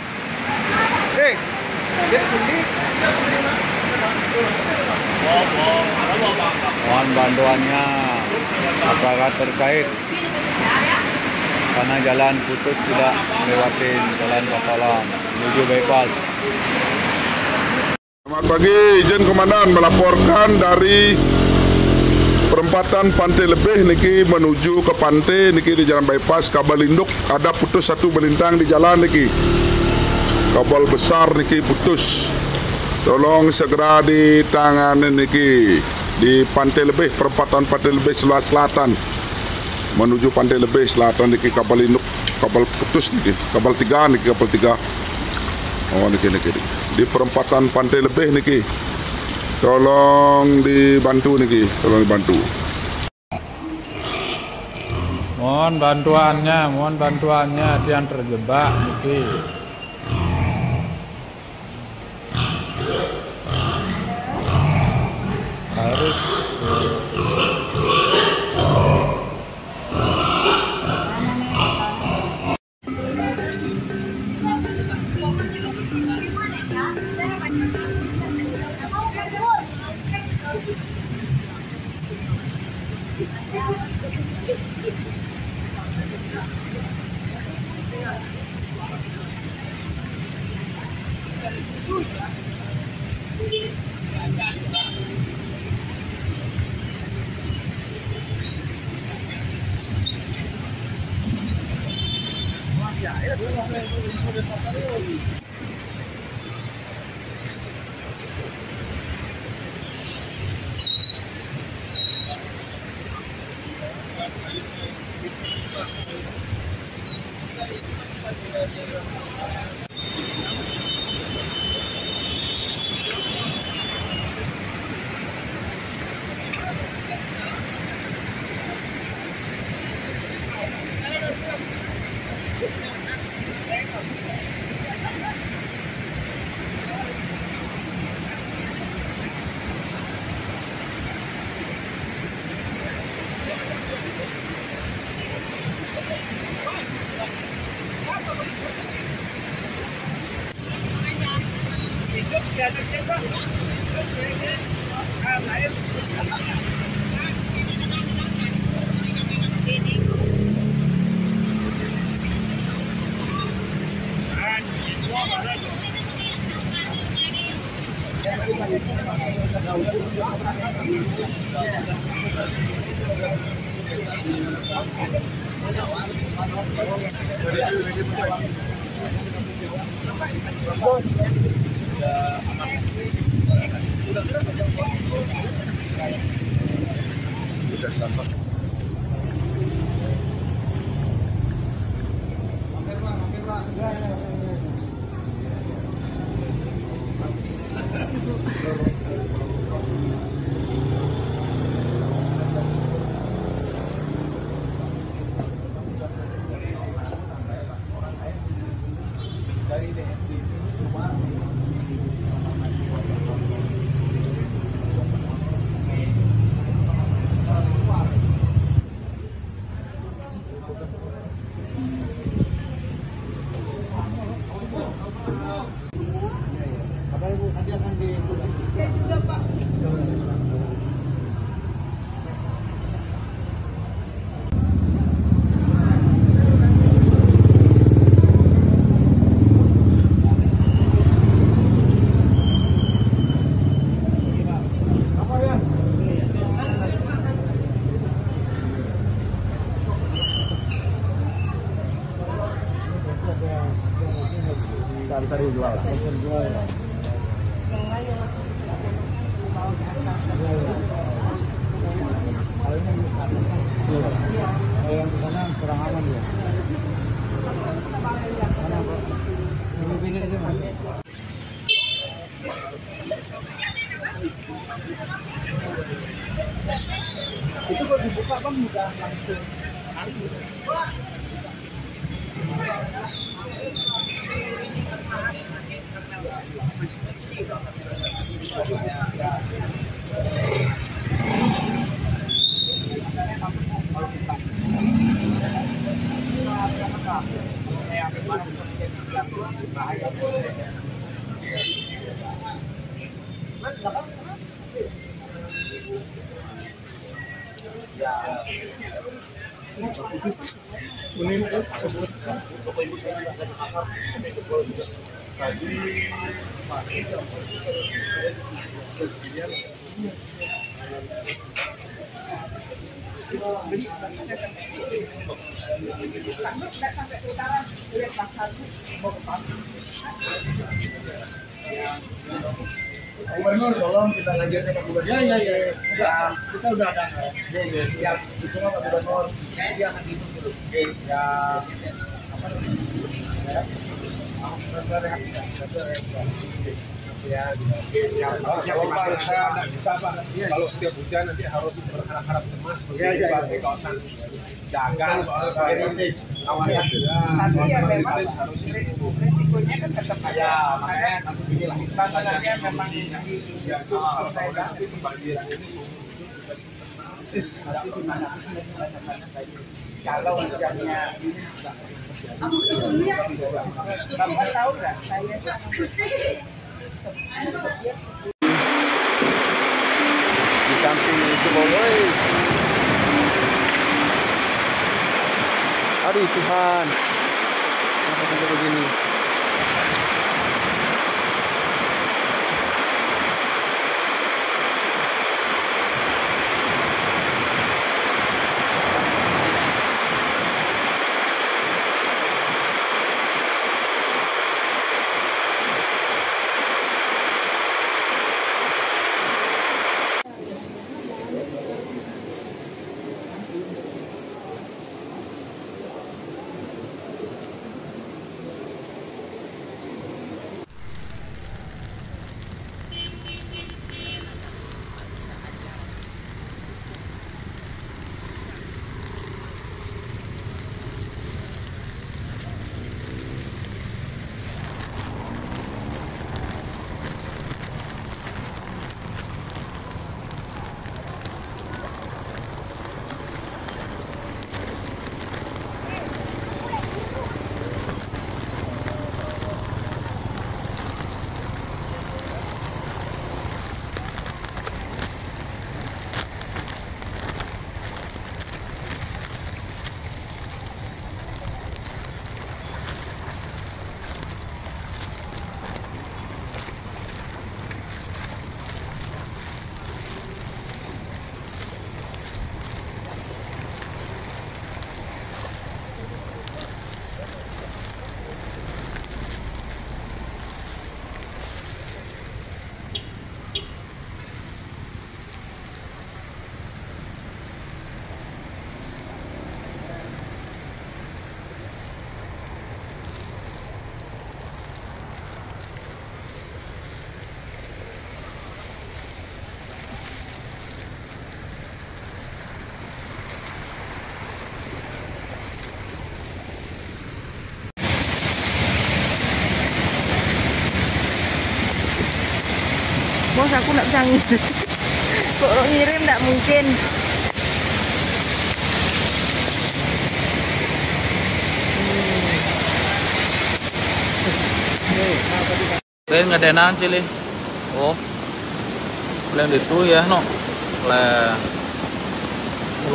Speaker 5: Mohon bantuannya aparat terkait karena jalan putus tidak melewati jalan Patolang menuju bypass.
Speaker 6: Selamat pagi, izin Komandan melaporkan dari perempatan Pantai Lebih niki menuju ke pantai niki di jalan bypass kabel induk ada putus satu melintang di jalan niki. Kabel besar niki putus. Tolong segera ditangani niki di Pantai Lebih, perempatan Pantai Lebih sebelah selatan menuju Pantai Lebih selatan niki kabel induk, kabel putus niki, kabel 3 niki, kabel 3. Oh niki di perempatan Pantai Lebih niki. Tolong dibantu niki, tolong dibantu.
Speaker 3: Mohon bantuannya ada yang terjebak niki. Harus
Speaker 1: Itu kalau dibuka bang udah langsung. Sampai ke utara, lihat pasar mau ke sana. Gubernur tolong kita lanjutkan ke gubernur. Ya. Kita udah ada. Ya, cuma Pak Gubernur dia akan hitung dulu. Ya, apa namanya?
Speaker 7: Kalau setiap hujan nanti harus berharap-harap cemas di kawasan Dagan, heritage, kawasan
Speaker 8: Tapi ya memang
Speaker 7: harus
Speaker 8: resikonya kan tetap ada.
Speaker 7: ya makanya kami beginilah
Speaker 8: Tantangannya memang di kalau hujannya Bapak tahu nggak saya
Speaker 5: Di samping itu boy. Aduh Tuhan. Kenapa sampai begini?
Speaker 2: bos, aku nggak bisa ngirim. Kok ngirim nggak mungkin.
Speaker 3: Kalian ngadenan sih li. Oh. Kalian itu ya no. Le.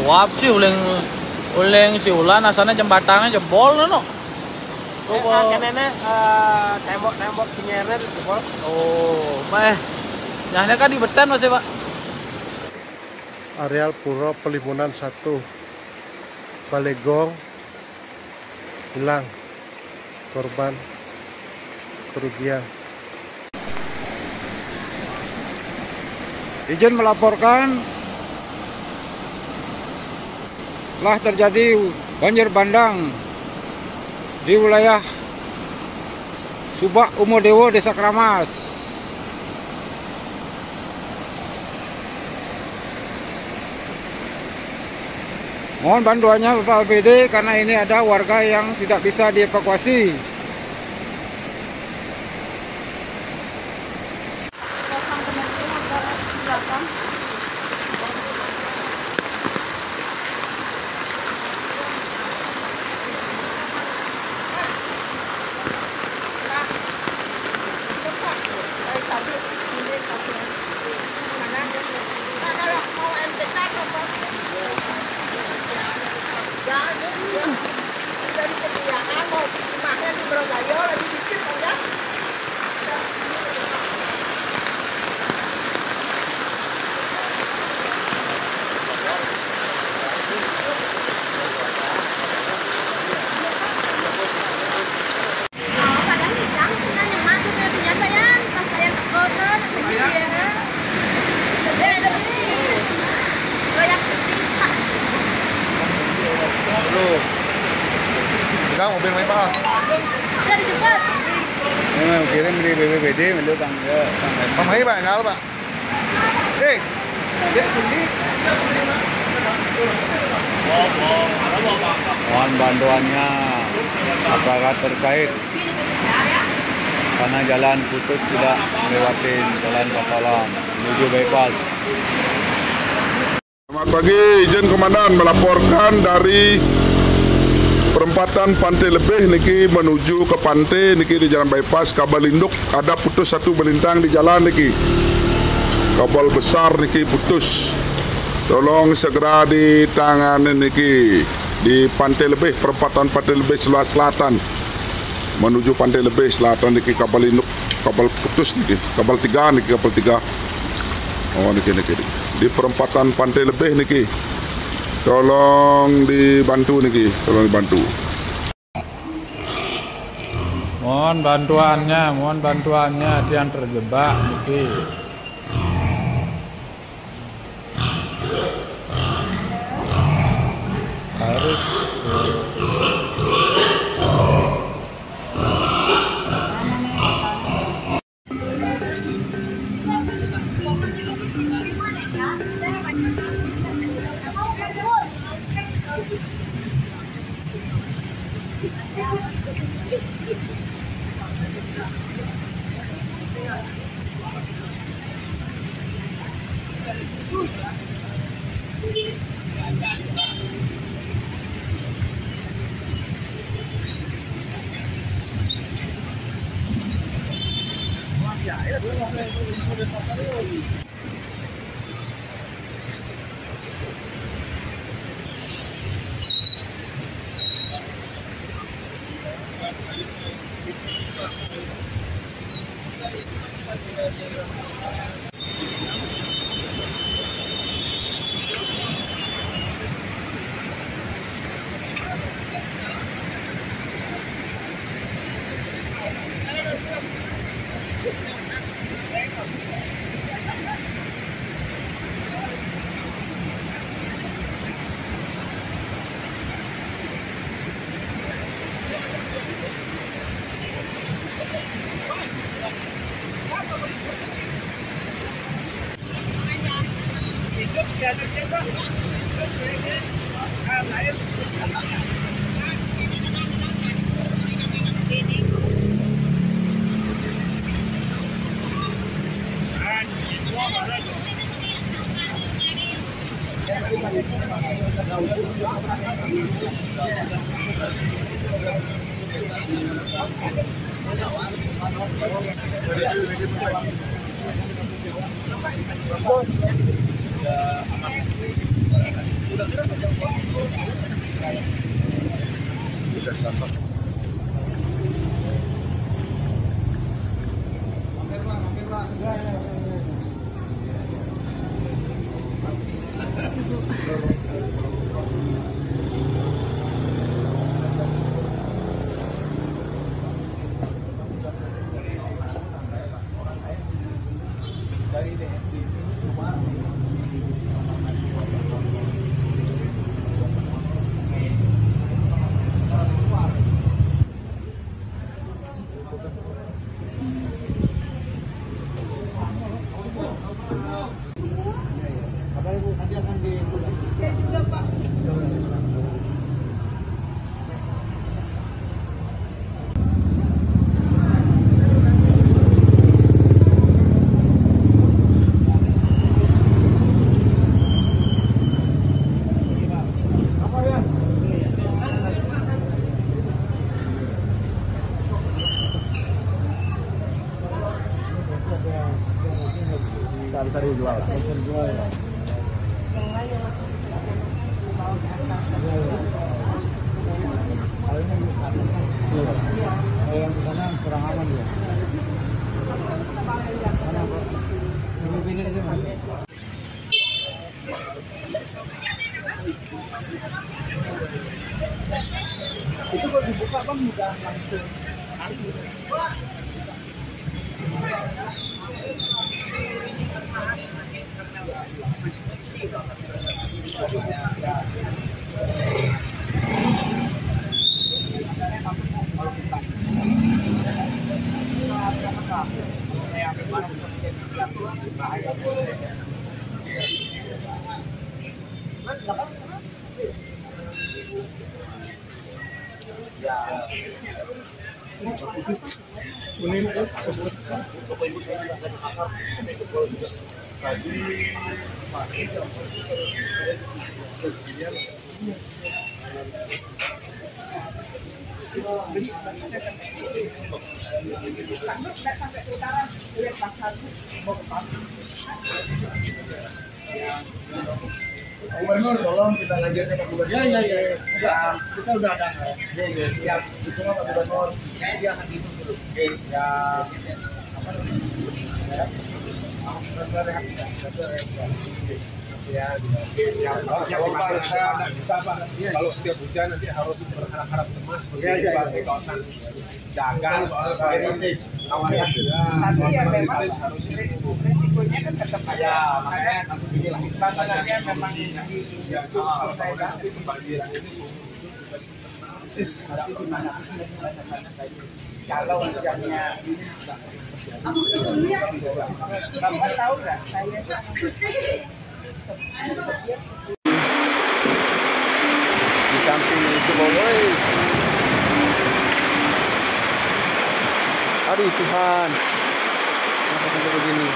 Speaker 3: Luap sih uleng si ulan asalnya jembatannya jebol no.
Speaker 1: Tembok sinyalnya jebol.
Speaker 3: Oh, meh. Nyahnya kan di betan masih Pak.
Speaker 7: Areal Puro Pelimunan 1 Balegong hilang, korban kerugian.
Speaker 5: Izin melaporkan telah terjadi banjir bandang di wilayah Subak Umodewo, Desa Kramas. Mohon bantuannya Bapak APD karena ini ada warga yang tidak bisa dievakuasi.
Speaker 8: Dari kebiasaan mau rumahnya di Brogayo lagi dikit enggak?
Speaker 4: Pegang mobil main Pak.
Speaker 8: Udah dijemput.
Speaker 5: Ini kirim di BPBD menurut tangga.
Speaker 4: Pamai Pak, enggak Pak. Dek. Dek kundi.
Speaker 5: Mohon bantuannya aparat terkait karena jalan putus tidak melewati jalan Papalang menuju bypass.
Speaker 6: Selamat pagi, izin Komandan melaporkan dari perempatan Pantai Lebih niki menuju ke pantai niki di jalan bypass kabel induk ada putus satu melintang di jalan niki. Kabel besar niki putus. Tolong segera ditangani niki di Pantai Lebih, perempatan Pantai Lebih sebelah selatan menuju Pantai Lebih selatan niki kabel induk, kabel putus niki, kabel 3 niki, kabel 3. Oh niki di perempatan Pantai Lebih niki. Tolong dibantu niki, tolong dibantu.
Speaker 3: Mohon bantuannya ada yang terjebak niki. Harus
Speaker 1: Itu kalau dibuka bang udah langsung.
Speaker 8: Sampai ke utara, lihat pasar.
Speaker 1: Gubernur tolong kita ngajarkan Pak Gubernur. Ya. Kita udah ada. Ya, itu Pak Gubernur. Dia akan gitu dulu. Ya, apa namanya?
Speaker 7: Ya, kalau saya nggak bisa Pak, kalau setiap hujan nanti harus berharap-harap cemas begitu Pak di kawasan dagang, kawasan
Speaker 8: Tapi ya memang resikonya kan tetap ada.
Speaker 7: ya makanya nanti beginilah
Speaker 8: Tantangannya memang
Speaker 7: nanti pembagian ini
Speaker 8: kalau hujannya kamu tahu nggak saya
Speaker 5: Di samping itu boy. Aduh Tuhan. Kenapa sampai begini?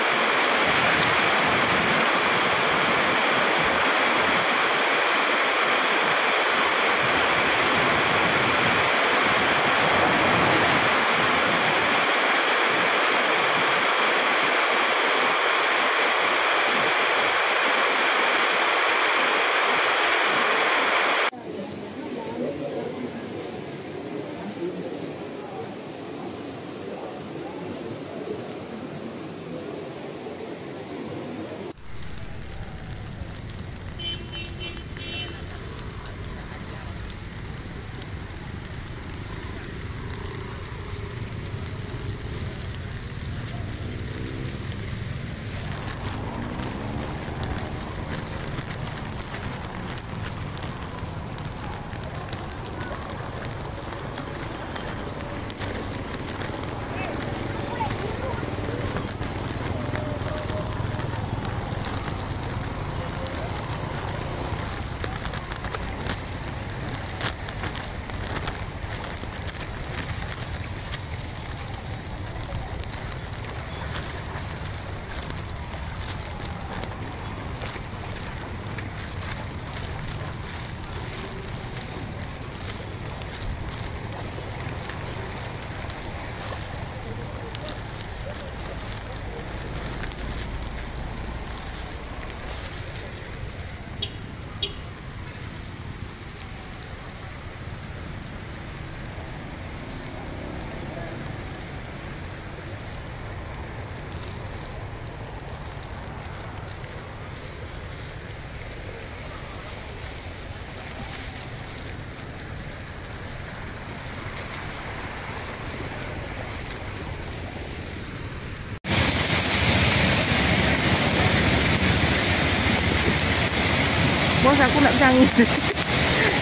Speaker 2: aku nggak bisa ngirim.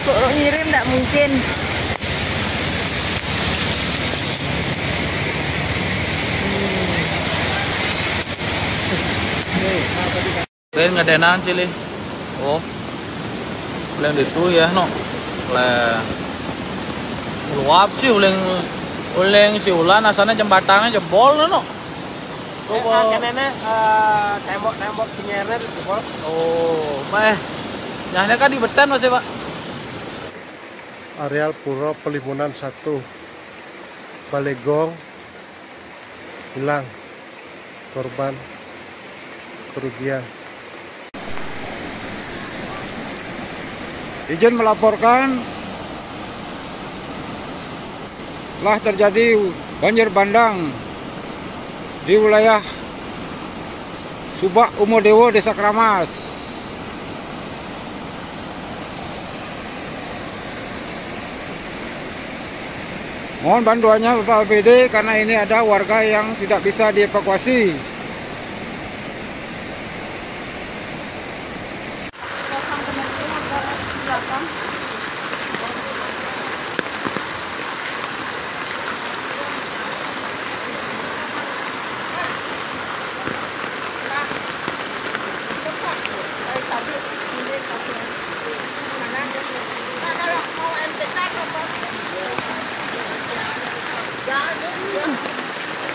Speaker 2: Kok ngirim nggak mungkin.
Speaker 3: Kalian ngadenan sih li. Oh. Ulang itu ya no. Luap sih ulang si ulan asalnya jembatannya jebol no.
Speaker 1: Kenene tembok penyerer jebol.
Speaker 3: Oh, nyahnya kan di betan masih Pak.
Speaker 4: Areal Puro Pelimunan 1 Balegong hilang, korban kerugian.
Speaker 5: Izin melaporkan telah terjadi banjir bandang di wilayah Subak Umodewo, Desa Kramas. Mohon bantuannya Bapak APD karena ini ada warga yang tidak bisa dievakuasi.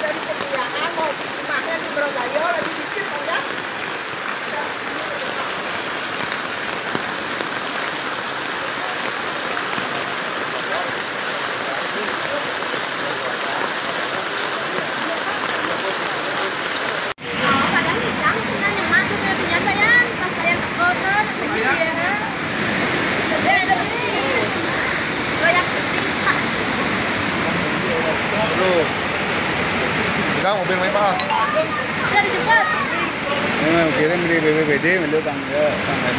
Speaker 8: Dari kebiasaan mau rumahnya di Brogayo lagi dikit aja.
Speaker 4: Kita mobil main Pak.
Speaker 8: Udah dijemput.
Speaker 5: Ini kirim di BPBD menurut tangga.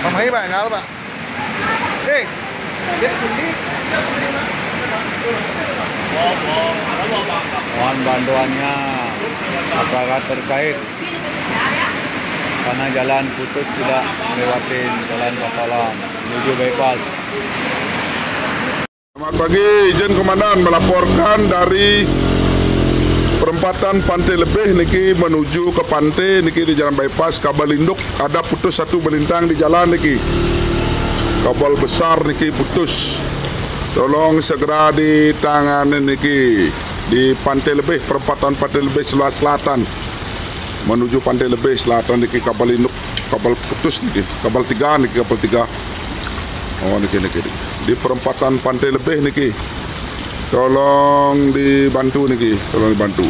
Speaker 4: Pamai Pak, enggak Pak. Dia kundi.
Speaker 5: Mohon bantuannya aparat terkait karena jalan putus tidak melewati jalan Papalang menuju bypass.
Speaker 6: Selamat pagi, izin Komandan melaporkan dari perempatan Pantai Lebih niki menuju ke pantai niki di jalan bypass kabel induk ada putus satu melintang di jalan niki. Kabel besar niki putus. Tolong segera ditangani niki di Pantai Lebih, perempatan Pantai Lebih sebelah selatan menuju Pantai Lebih selatan niki kabel induk, kabel putus niki, kabel 3 niki, kabel 3. Oh niki di perempatan Pantai Lebih niki. Tolong dibantu niki, tolong dibantu.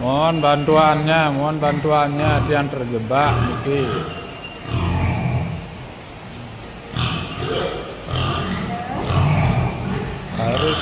Speaker 3: Mohon bantuannya ada yang terjebak niki. Harus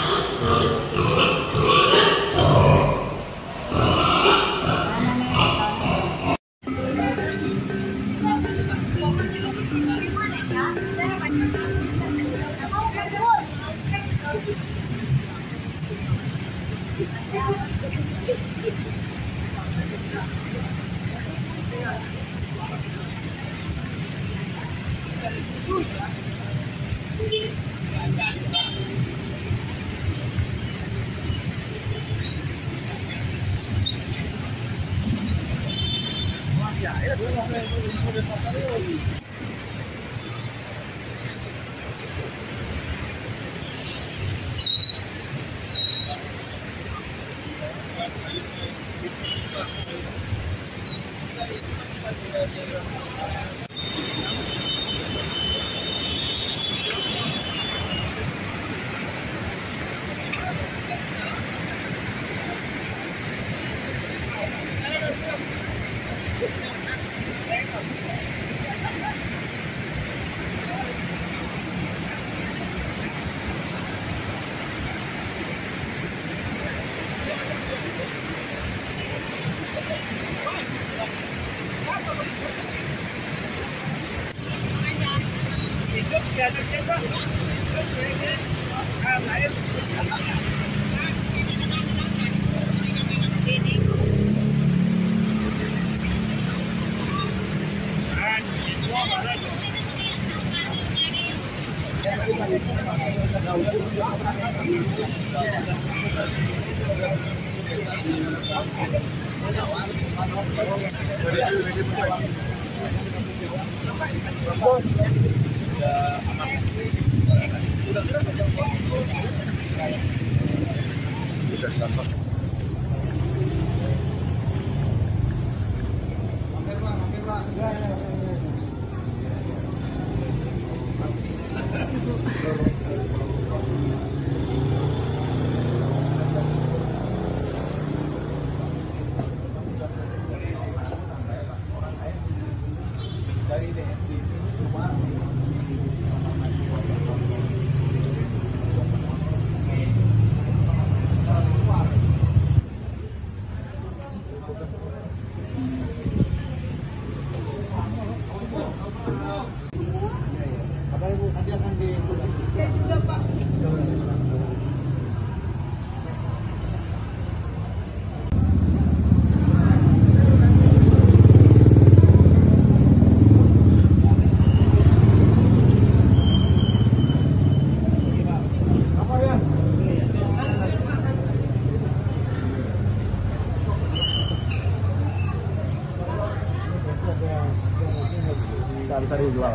Speaker 5: Cari jual.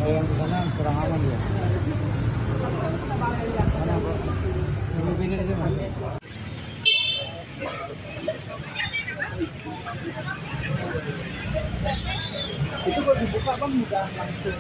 Speaker 5: Yang di sana kurang aman dia. Ini aja Mas.
Speaker 1: Itu kalau dibuka Bang udah langsung.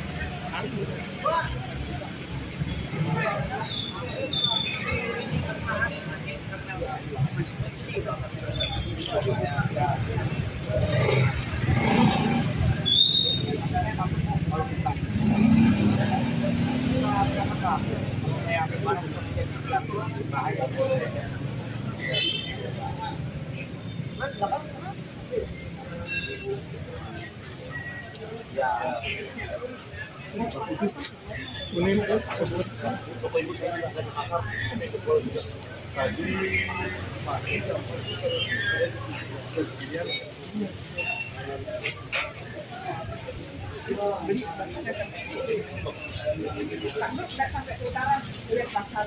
Speaker 8: Nggak sampai ke utara, lihat pasar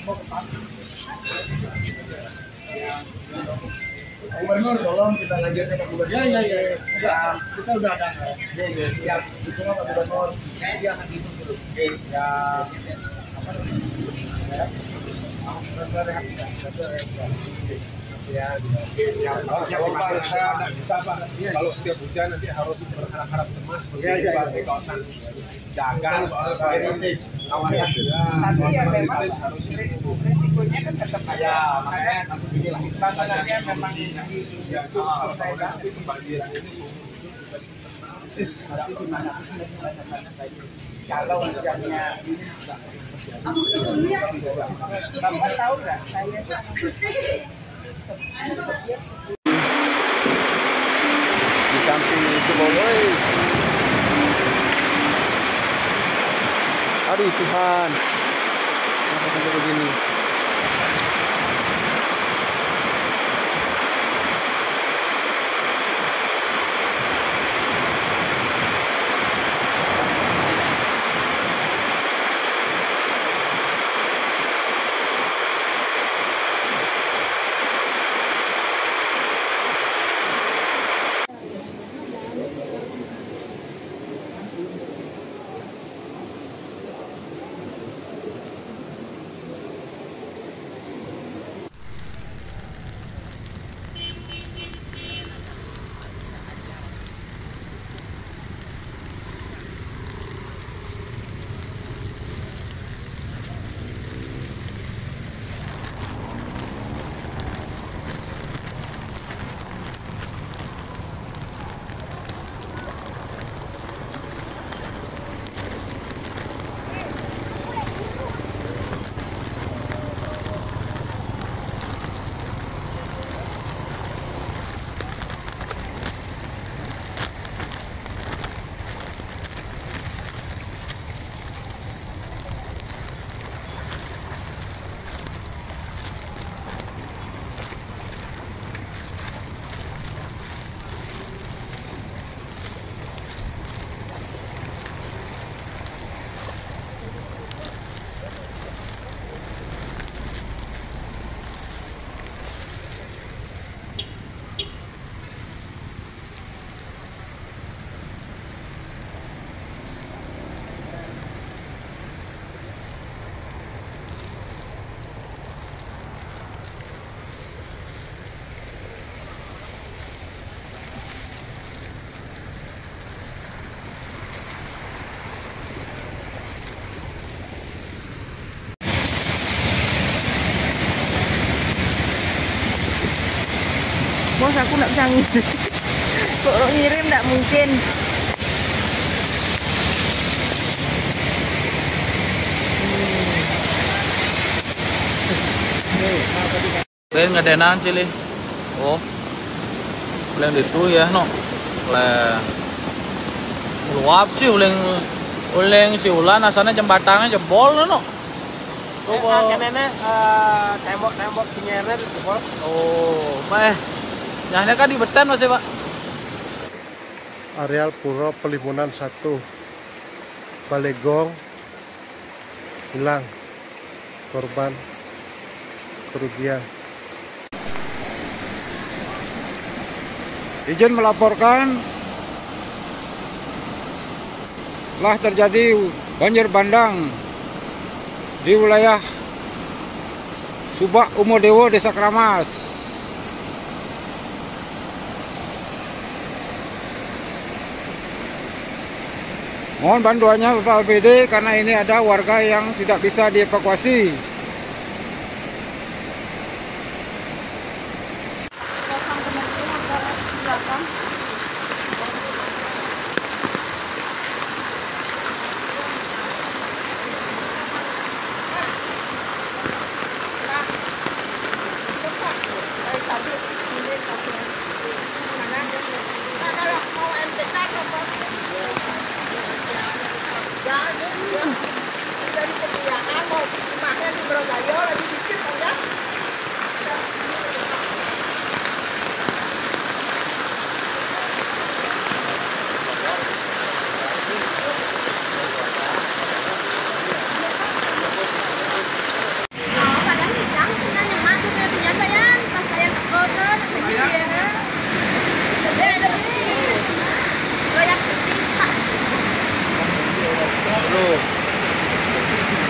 Speaker 8: mau ke pasar.
Speaker 1: Gubernur tolong kita ngajarkan ke gubernur. Ya. Kita udah ada. Siap. Cuma Pak Gubernur dia akan gitu terus. Ya. Apa namanya?
Speaker 7: Ya, kalau saya nggak bisa Pak, kalau setiap hujan nanti harus berharap-harap cemas seperti di kawasan Dagang, heritage, kawasan
Speaker 8: Tapi ya memang resikonya kan tetap ada.
Speaker 7: ya makanya nanti beginilah
Speaker 8: Tantangannya memang di
Speaker 7: nanti pembagian ini
Speaker 8: kalau hujannya Bapak tahu nggak saya
Speaker 5: Di samping itu boy. Aduh Tuhan. Kenapa sampai begini?
Speaker 2: Bos, aku nggak bisa ngirim. Kok ngirim nggak mungkin.
Speaker 3: Kalian ngadenan sih, Li. Oh. Kalian itu ya, no. Luap sih uleng si ulan asalnya jembatannya jebol no.
Speaker 1: Tembok sinyalnya jebol.
Speaker 3: Oh, Pak. Nyahnya kan di betan masih, Pak.
Speaker 4: Areal Puro Pelimunan 1 Balegong hilang, korban kerugian.
Speaker 5: Izin melaporkan telah terjadi banjir bandang di wilayah Subak Umodewo, Desa Kramas. Mohon bantuannya Bapak APD karena ini ada warga yang tidak bisa dievakuasi.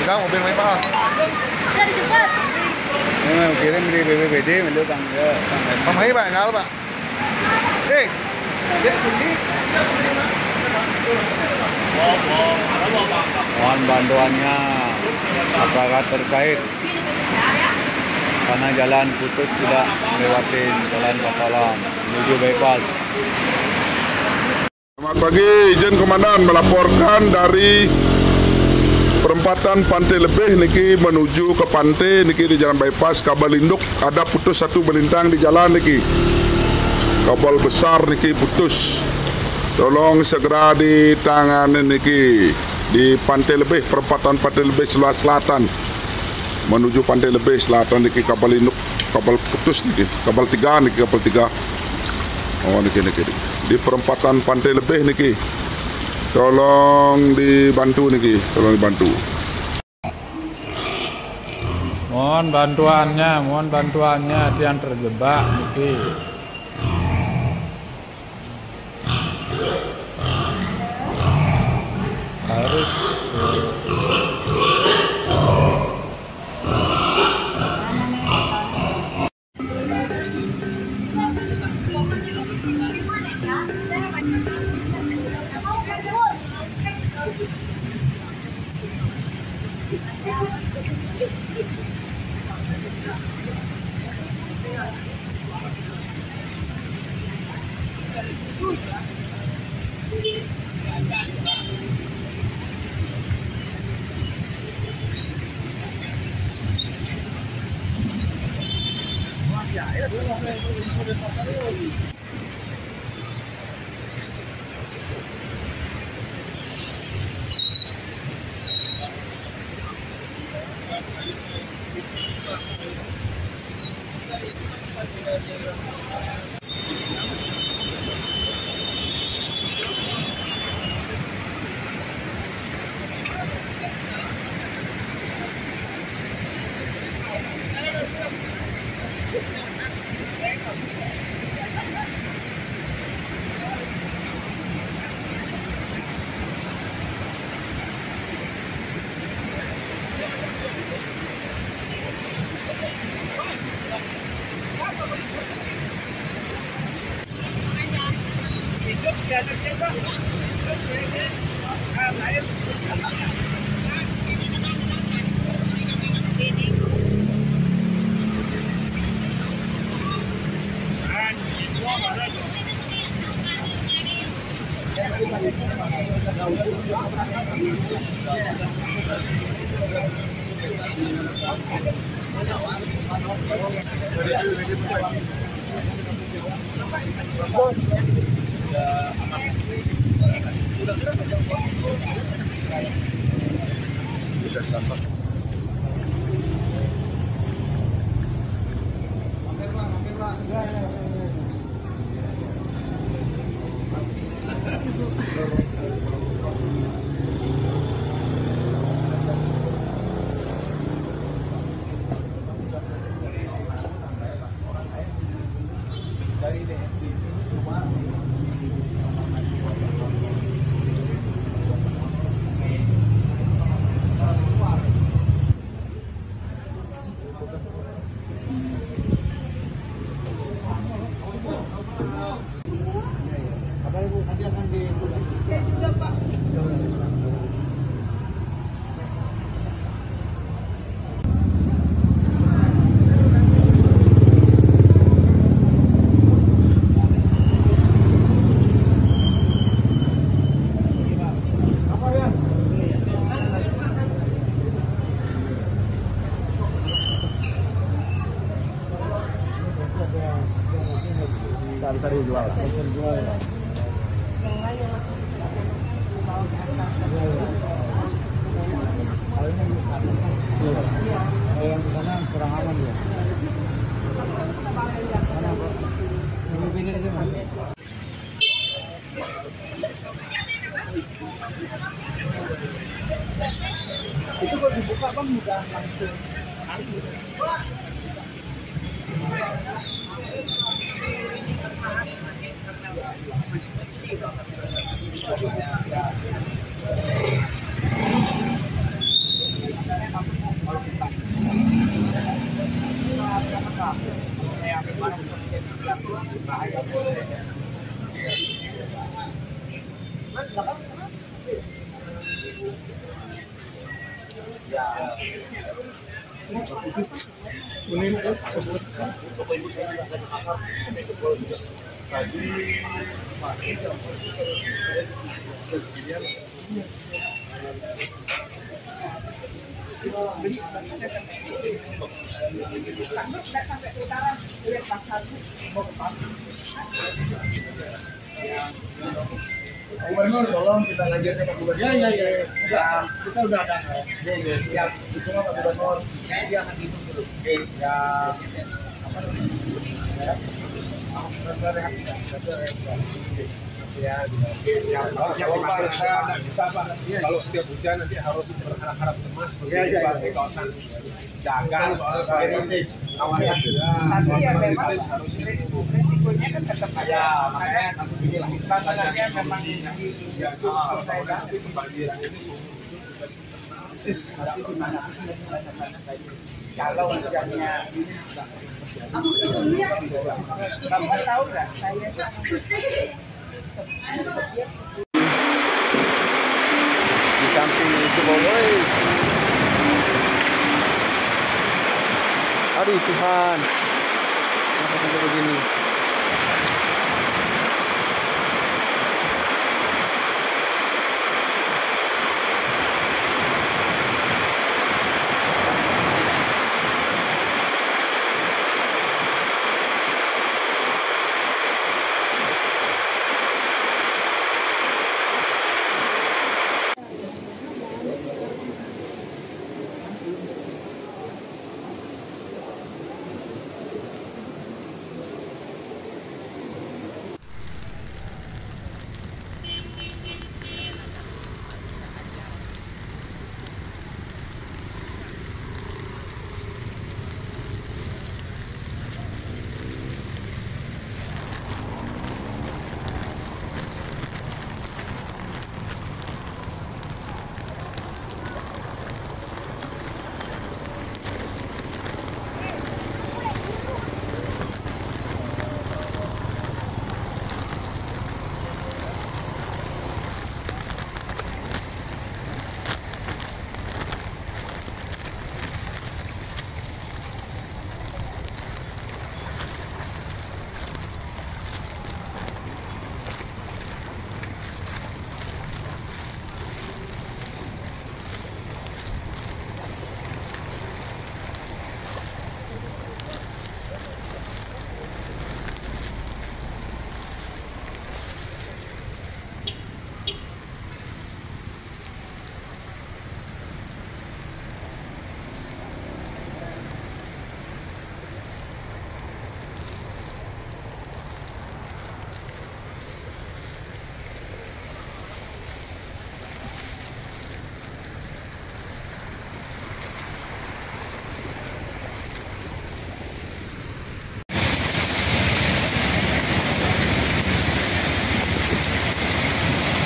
Speaker 4: Enggak, mobil main Pak.
Speaker 8: Udah dijemput.
Speaker 5: Ini kirim di BPBD, melu tangga.
Speaker 4: Mamai Pak, enggak Pak. Dia kundi.
Speaker 5: Mohon bantuannya aparat terkait karena jalan putus tidak melewati jalan Pasalam menuju bypass.
Speaker 6: Selamat pagi, izin Komandan melaporkan dari perempatan Pantai Lebih niki menuju ke pantai niki di jalan bypass kabel induk ada putus satu melintang di jalan niki. Kabel besar niki putus. Tolong segera ditangani niki di Pantai Lebih, perempatan Pantai Lebih sebelah selatan menuju Pantai Lebih selatan niki kabel induk, kabel putus niki, kabel 3 niki, kabel 3. Oh niki di perempatan Pantai Lebih niki. Tolong dibantu niki, tolong dibantu.
Speaker 5: Mohon bantuannya yang terjebak niki. Harus Cari jual. Yang di sana kurang aman dia. Ini aja Mas.
Speaker 1: Itu kalau dibuka kan mudah langsung.
Speaker 8: Sampai utara, lihat pasar.
Speaker 1: Gubernur tolong kita ngajarkan Pak Gubernur. Ya. Kita udah ada. Siap. Cuma Pak Gubernur dia akan hitung dulu. Ya. Apa namanya?
Speaker 7: Kalau setiap hujan nanti harus berharap-harap cemas sebagai kawasan dagang kawasan
Speaker 8: Tapi ya memang resikonya kan tetap ada.
Speaker 7: ya makanya
Speaker 8: Tantangannya memang kalau hujannya kamu tahu nggak saya
Speaker 5: Di samping itu boy. Aduh Tuhan. Kenapa sampai begini?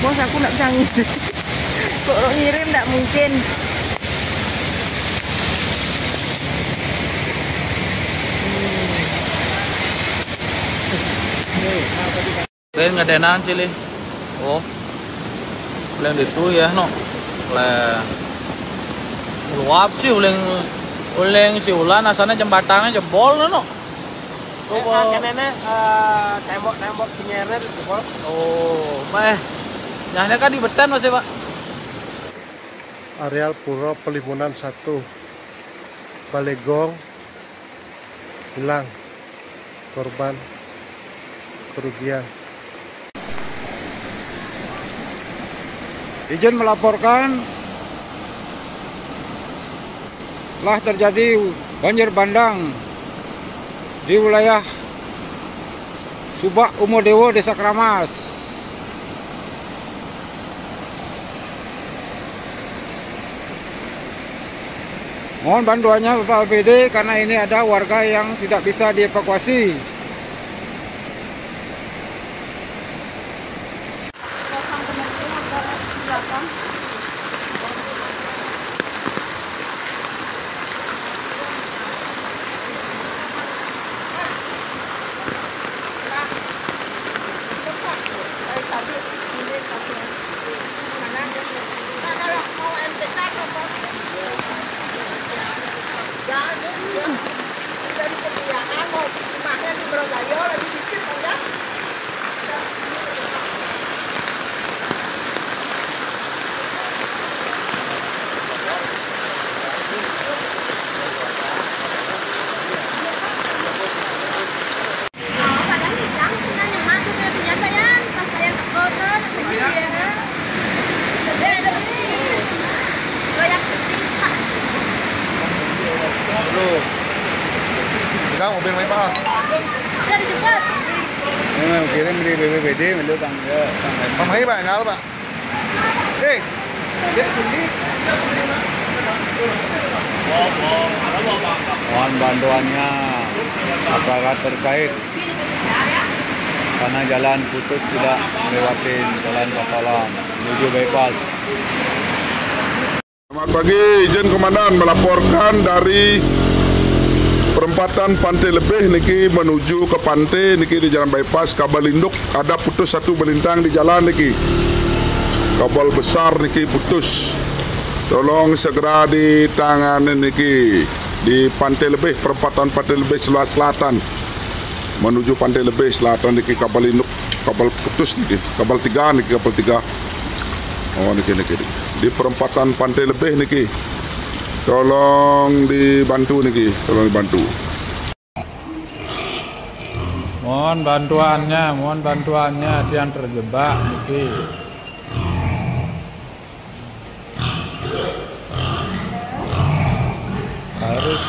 Speaker 2: bos, aku nggak bisa ngirim. Kok ngirim nggak mungkin.
Speaker 3: Kalian ngedenan sih, Li. Oh. Kalian itu ya, no. Luap sih uleng si ulan asalnya jembatannya jebol no.
Speaker 1: Nenek tembok sinyalnya jebol.
Speaker 3: Oh, nyahnya kan di betan masih, Pak.
Speaker 4: Areal Puro Pelimunan 1 Balegong hilang, korban kerugian.
Speaker 5: Izin melaporkan telah terjadi banjir bandang di wilayah Subak Umodewo, Desa Kramas. Mohon bantuannya Bapak APD karena ini ada warga yang tidak bisa dievakuasi.
Speaker 8: Dari kebiasaan mau rumahnya di Brogayo lagi dikit ya.
Speaker 4: Enggak, mobil main Pak.
Speaker 8: Udah dijemput.
Speaker 5: Kirim di BPBD menurut Bang.
Speaker 4: Mamai Pak, enggak Pak.
Speaker 5: Mohon bantuannya aparat terkait karena jalan putus tidak melewati jalan Pasalam menuju bypass.
Speaker 6: Selamat pagi, izin Komandan melaporkan dari perempatan Pantai Lebih niki menuju ke pantai niki di jalan bypass kabel induk ada putus satu belintang di jalan niki. Kabel besar niki putus. Tolong segera ditangani niki di Pantai Lebih, perempatan Pantai Lebih sebelah selatan menuju Pantai Lebih selatan niki kabel induk, kabel putus niki, kabel 3 niki, kabel 3. Oh niki di perempatan Pantai Lebih niki. Tolong dibantu niki, tolong dibantu.
Speaker 5: Mohon bantuannya yang terjebak niki. Harus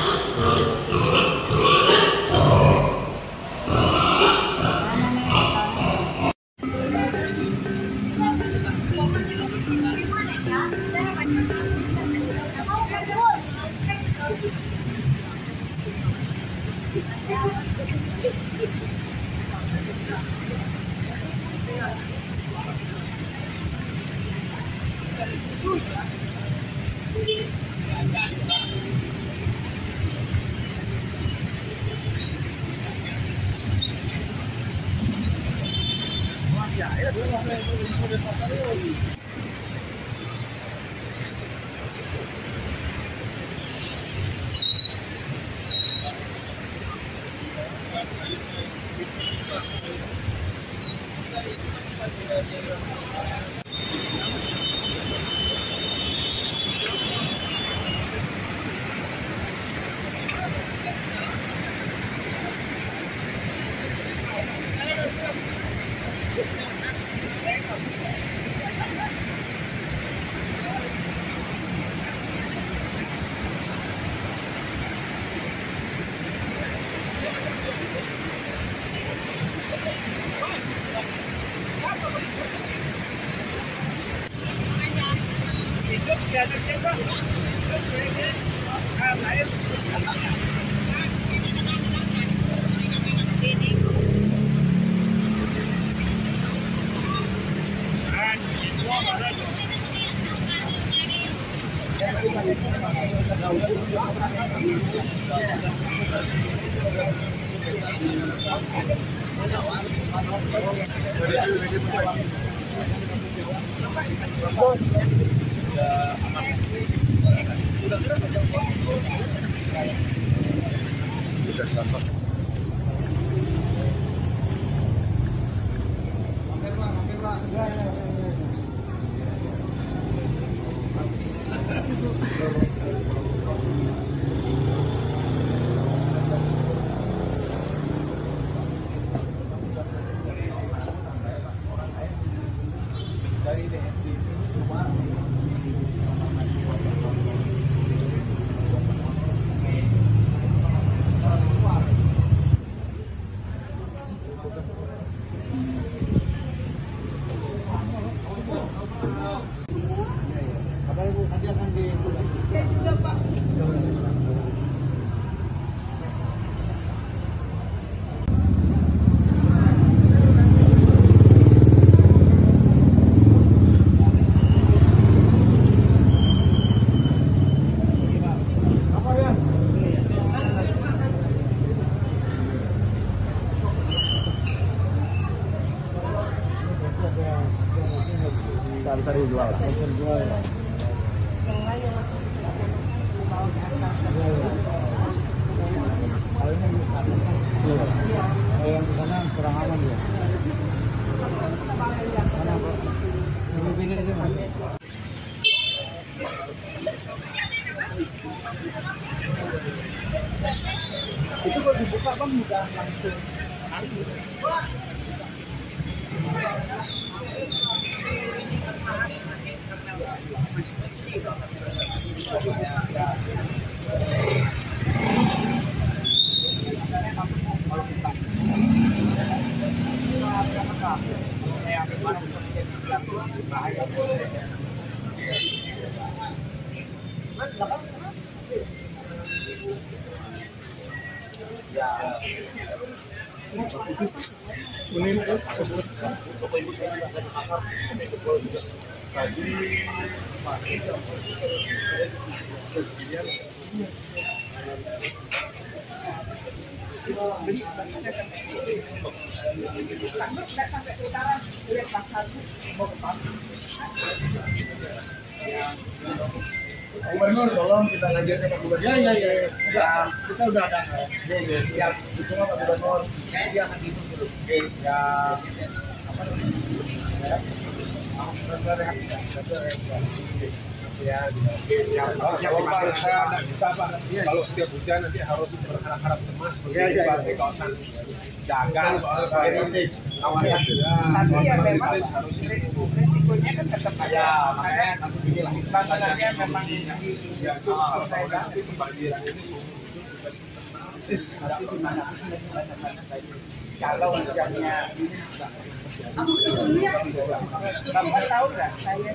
Speaker 5: Yang di sana kurang aman ya. Ini masih.
Speaker 1: Itu kalau dibuka kan mudah langsung.
Speaker 8: Sampai ke utara, lihat pasar.
Speaker 1: Gubernur tolong kita ngajarnya Pak Gubernur. Ya. Kita udah ada. Ya, cuma Pak Gubernur dia akan gitu dulu. Ya, apa namanya?
Speaker 7: Kalau Pak saya bisa Pak, kalau setiap hujan nanti harus berharap-harap cemas seperti di kawasan dagang soal heritage kawasan
Speaker 8: Tapi ya memang resikonya kan tetap ada.
Speaker 7: ya makanya nanti beginilah
Speaker 8: Tantangannya memang kalau hujannya Bapak tahu nggak saya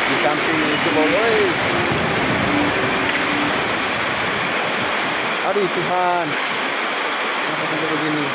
Speaker 3: Di samping itu boy. Aduh Tuhan, kenapa sampai begini?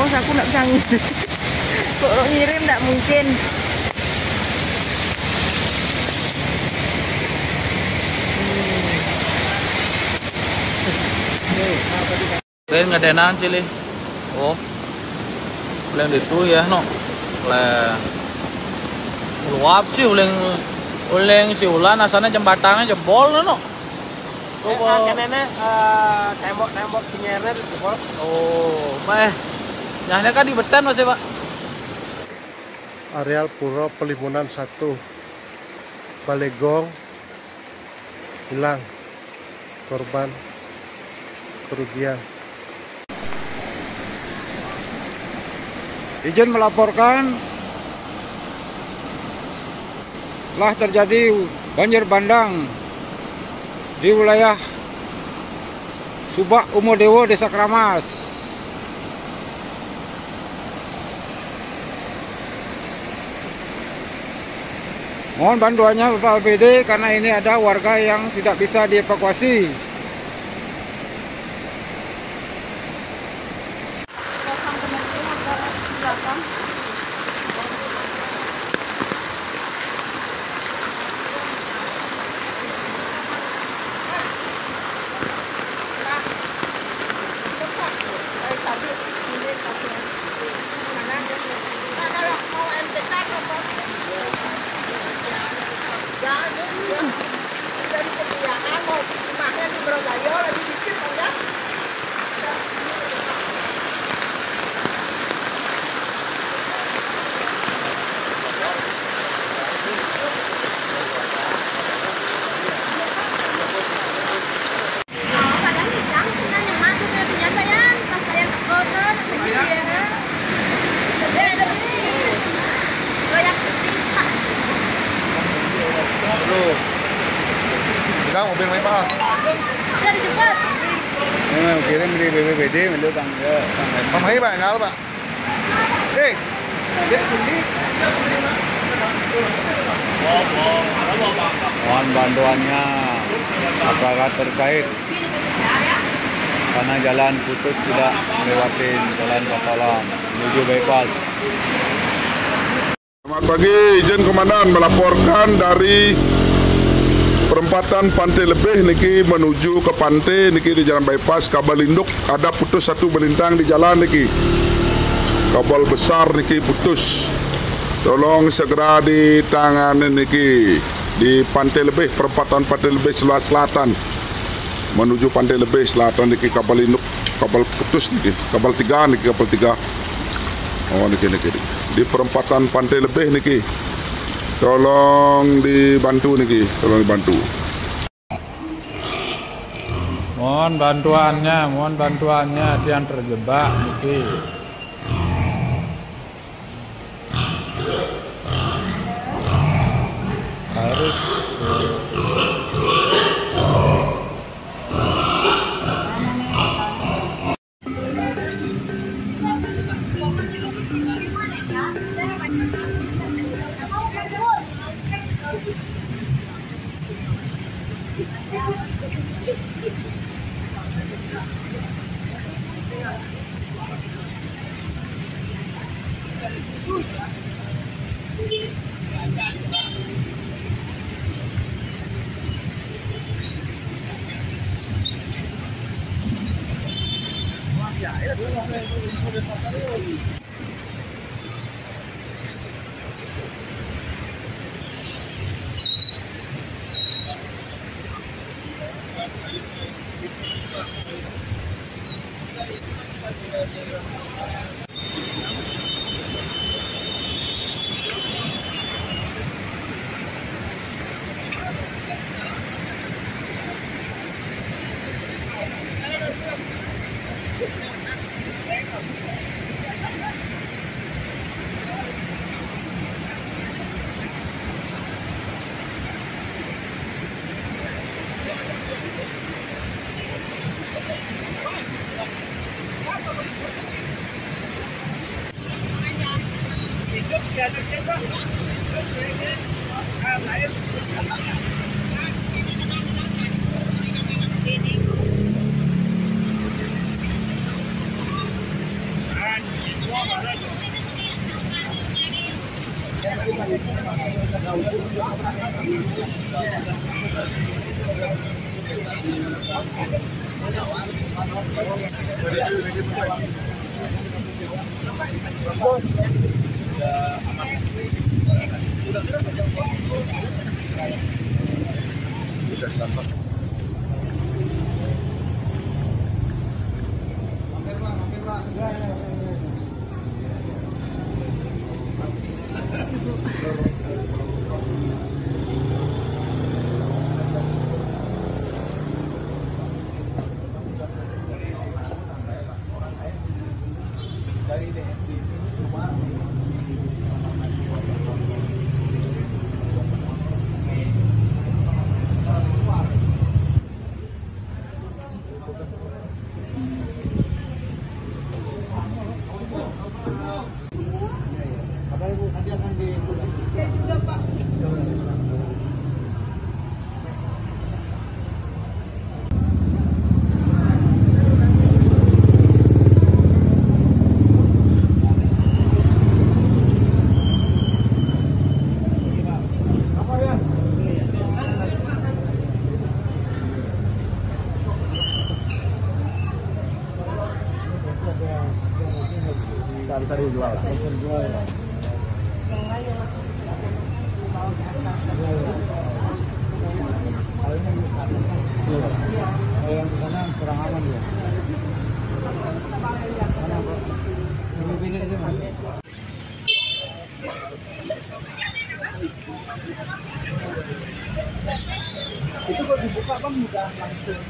Speaker 2: bos, aku nggak bisa ngirim. Kok ngirim nggak mungkin.
Speaker 3: Kalian ngadenan sih li. Oh, kalian itu ya no. Luap sih uleng si ulan asalnya jembatannya jebol no.
Speaker 1: Nenek tembok sinyalnya jebol.
Speaker 3: Oh, nyahnya kan di betan masih pak.
Speaker 4: Areal Puro Pelimunan 1 Balegong hilang, korban kerugian.
Speaker 5: Izin melaporkan telah terjadi banjir bandang di wilayah Subak Umodewo, Desa Kramas. Mohon bantuannya Bapak APD karena ini ada warga yang tidak bisa dievakuasi.
Speaker 8: Dari kebiasaan mau rumahnya di Brogayo lagi dikit ya.
Speaker 4: Bilang mobil main pak.
Speaker 8: Udah dijemput.
Speaker 5: Kirim di BPBD menurut tangga.
Speaker 4: Pemain pak, enggak pak.
Speaker 5: Mohon bantuannya apakah terkait karena jalan putus tidak melewati jalan Pasalam menuju bypass.
Speaker 6: Selamat pagi, izin komandan melaporkan dari perempatan Pantai Lebih niki menuju ke pantai niki di jalan bypass kabel induk ada putus satu belintang di jalan niki. Kabel besar niki putus. Tolong segera ditangani niki di Pantai Lebih, perempatan Pantai Lebih sebelah selatan menuju Pantai Lebih selatan niki kabel induk, kabel putus niki, kabel 3 niki, kabel 3. Oh niki di perempatan Pantai Lebih niki. Tolong dibantu niki, tolong dibantu.
Speaker 3: Mohon bantuannya yang terjebak niki. Harus
Speaker 1: Tadi jual. Kalau yang ke sana kurang aman ya. Ini pilih aja Mas. Itu kalau dibuka Bang mudah langsung.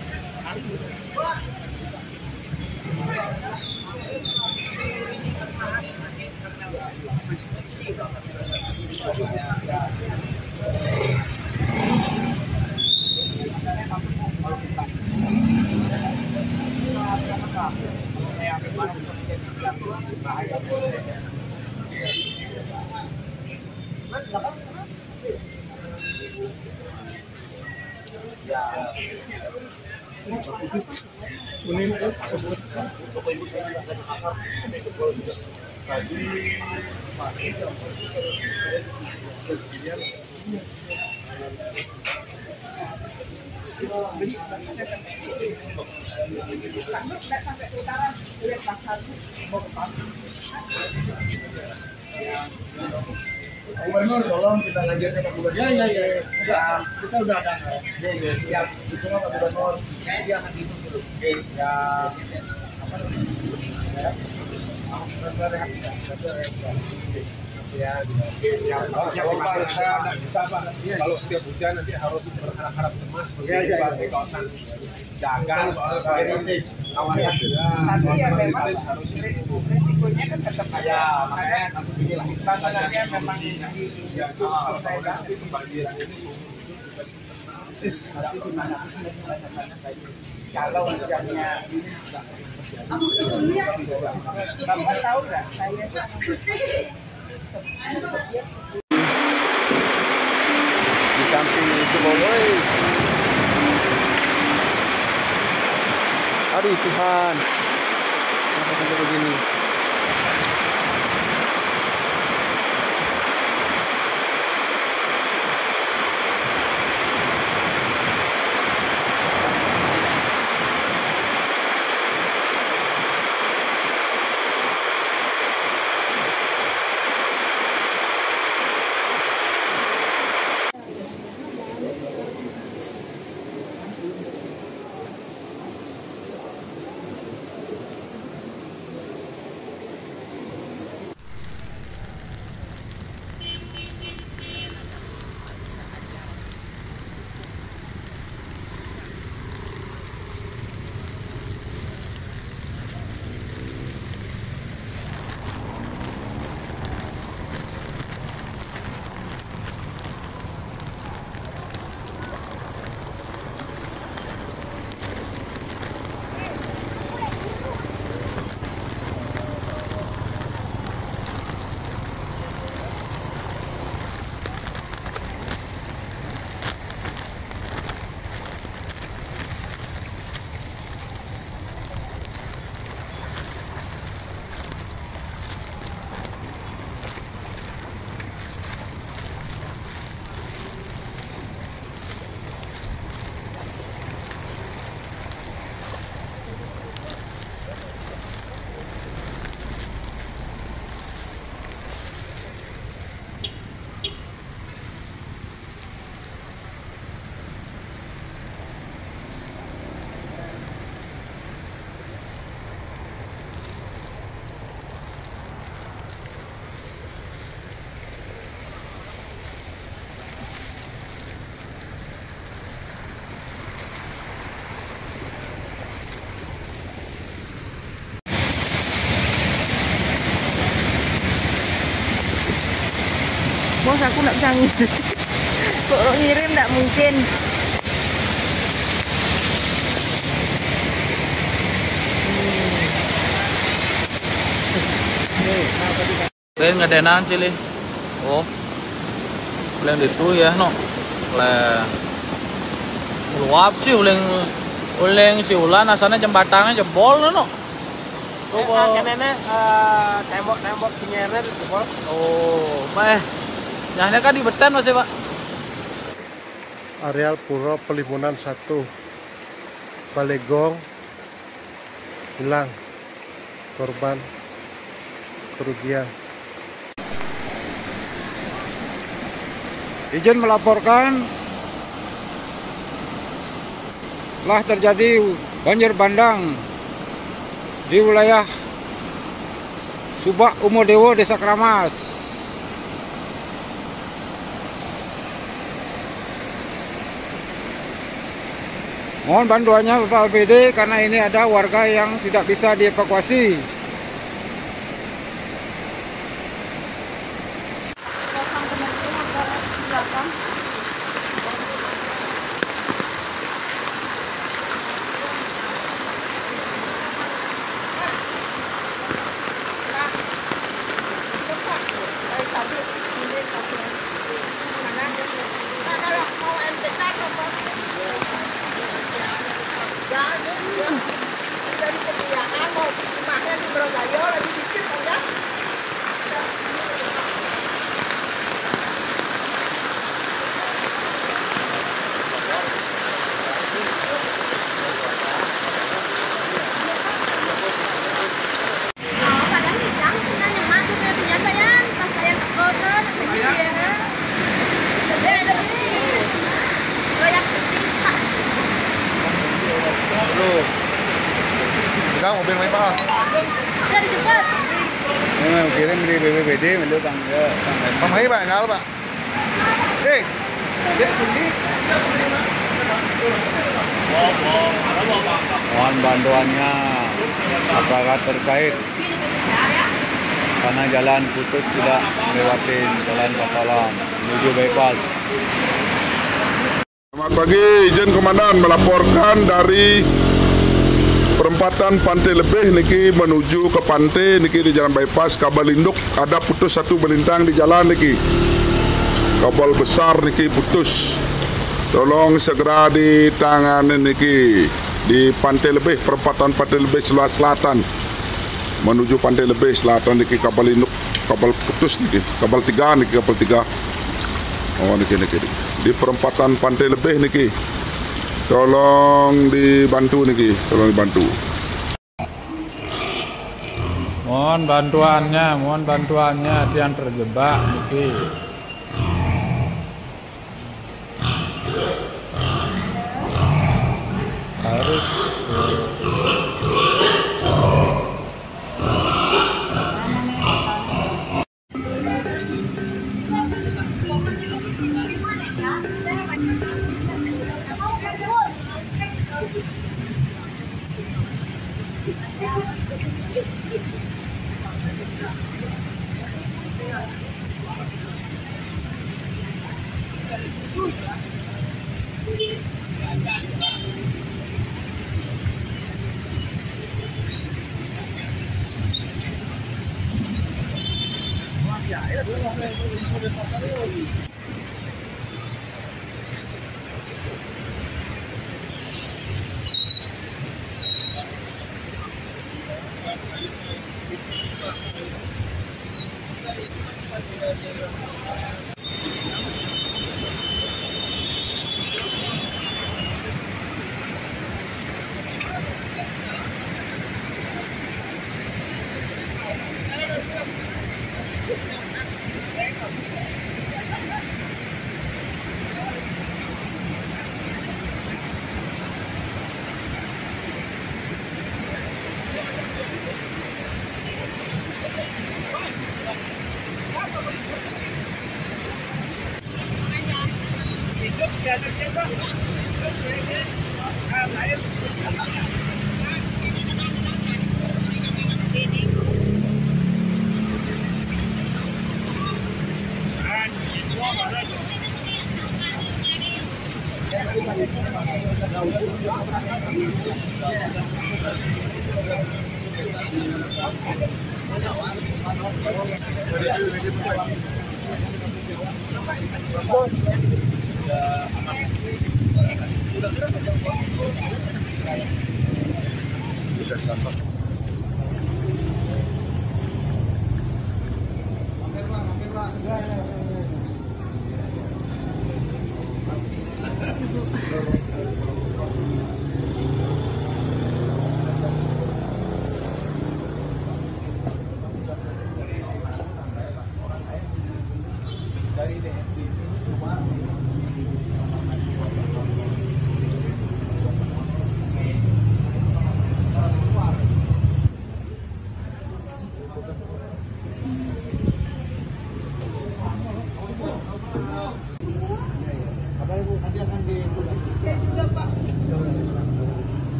Speaker 8: Tidak sampai ke utara, lihat pasar mau ke
Speaker 1: Gubernur tolong kita ngajarnya Pak Gubernur. Ya. Kita udah ada. Ya, itu Pak Gubernur. Dia akan hitung dulu. Ya, apa namanya?
Speaker 7: Kalau saya nggak bisa Pak, kalau setiap hujan nanti harus berharap-harap cemas di kawasan dagang, heritage, kawasan
Speaker 8: tapi ya memang resikonya kan tetap ada.
Speaker 7: ya makanya kami pilih
Speaker 8: Tantangannya memang di kalau hujannya kamu tahu nggak saya
Speaker 3: Di samping itu boy. Aduh Tuhan. Kenapa sampai begini?
Speaker 2: aku nggak bisa ngirim. Kok ngirim nggak mungkin.
Speaker 3: Kalian ngadenan sih li. Oh. Kalian itu ya no. Luap sih uleng si ulan asalnya jembatannya jebol no.
Speaker 1: Nenek tembok sinyernya jebol.
Speaker 3: Oh, nyahnya kan di betan Mas ya, Pak.
Speaker 4: Areal Puro Pelimunan 1 Balegong hilang, korban kerugian.
Speaker 5: Izin melaporkan telah terjadi banjir bandang di wilayah Subak Umodewo, Desa Kramas. Mohon bantuannya Bapak APD karena ini ada warga yang tidak bisa dievakuasi.
Speaker 8: Dari kebiasaan mau rumahnya di Brogayo lagi dikit ya.
Speaker 4: Sekarang mobil main Pak.
Speaker 8: Udah dijemput.
Speaker 5: Kirim di BPBD menurut tangga.
Speaker 4: Pak Mai Pak, enggak Pak.
Speaker 5: Mohon bantuannya aparat terkait karena jalan putus tidak melewati jalan Patalang menuju bypass.
Speaker 6: Selamat pagi, izin Komandan melaporkan dari perempatan Pantai Lebih niki menuju ke pantai niki di jalan bypass kabel induk ada putus satu belintang di jalan niki. Kabel besar niki putus. Tolong segera ditangani niki di Pantai Lebih, perempatan Pantai Lebih sebelah selatan menuju Pantai Lebih selatan niki kabel induk, kabel putus niki, kabel 3 niki, kabel 3. Oh niki di perempatan Pantai Lebih niki. Tolong dibantu niki, tolong dibantu.
Speaker 3: Mohon bantuannya ada yang terjebak niki. Harus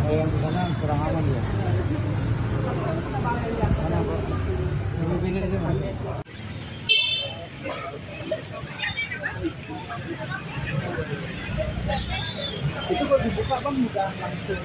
Speaker 5: Yang di sana kurang aman ya. Ini pinggir aja mas.
Speaker 1: Itu kalau dibuka bang bukan langsung.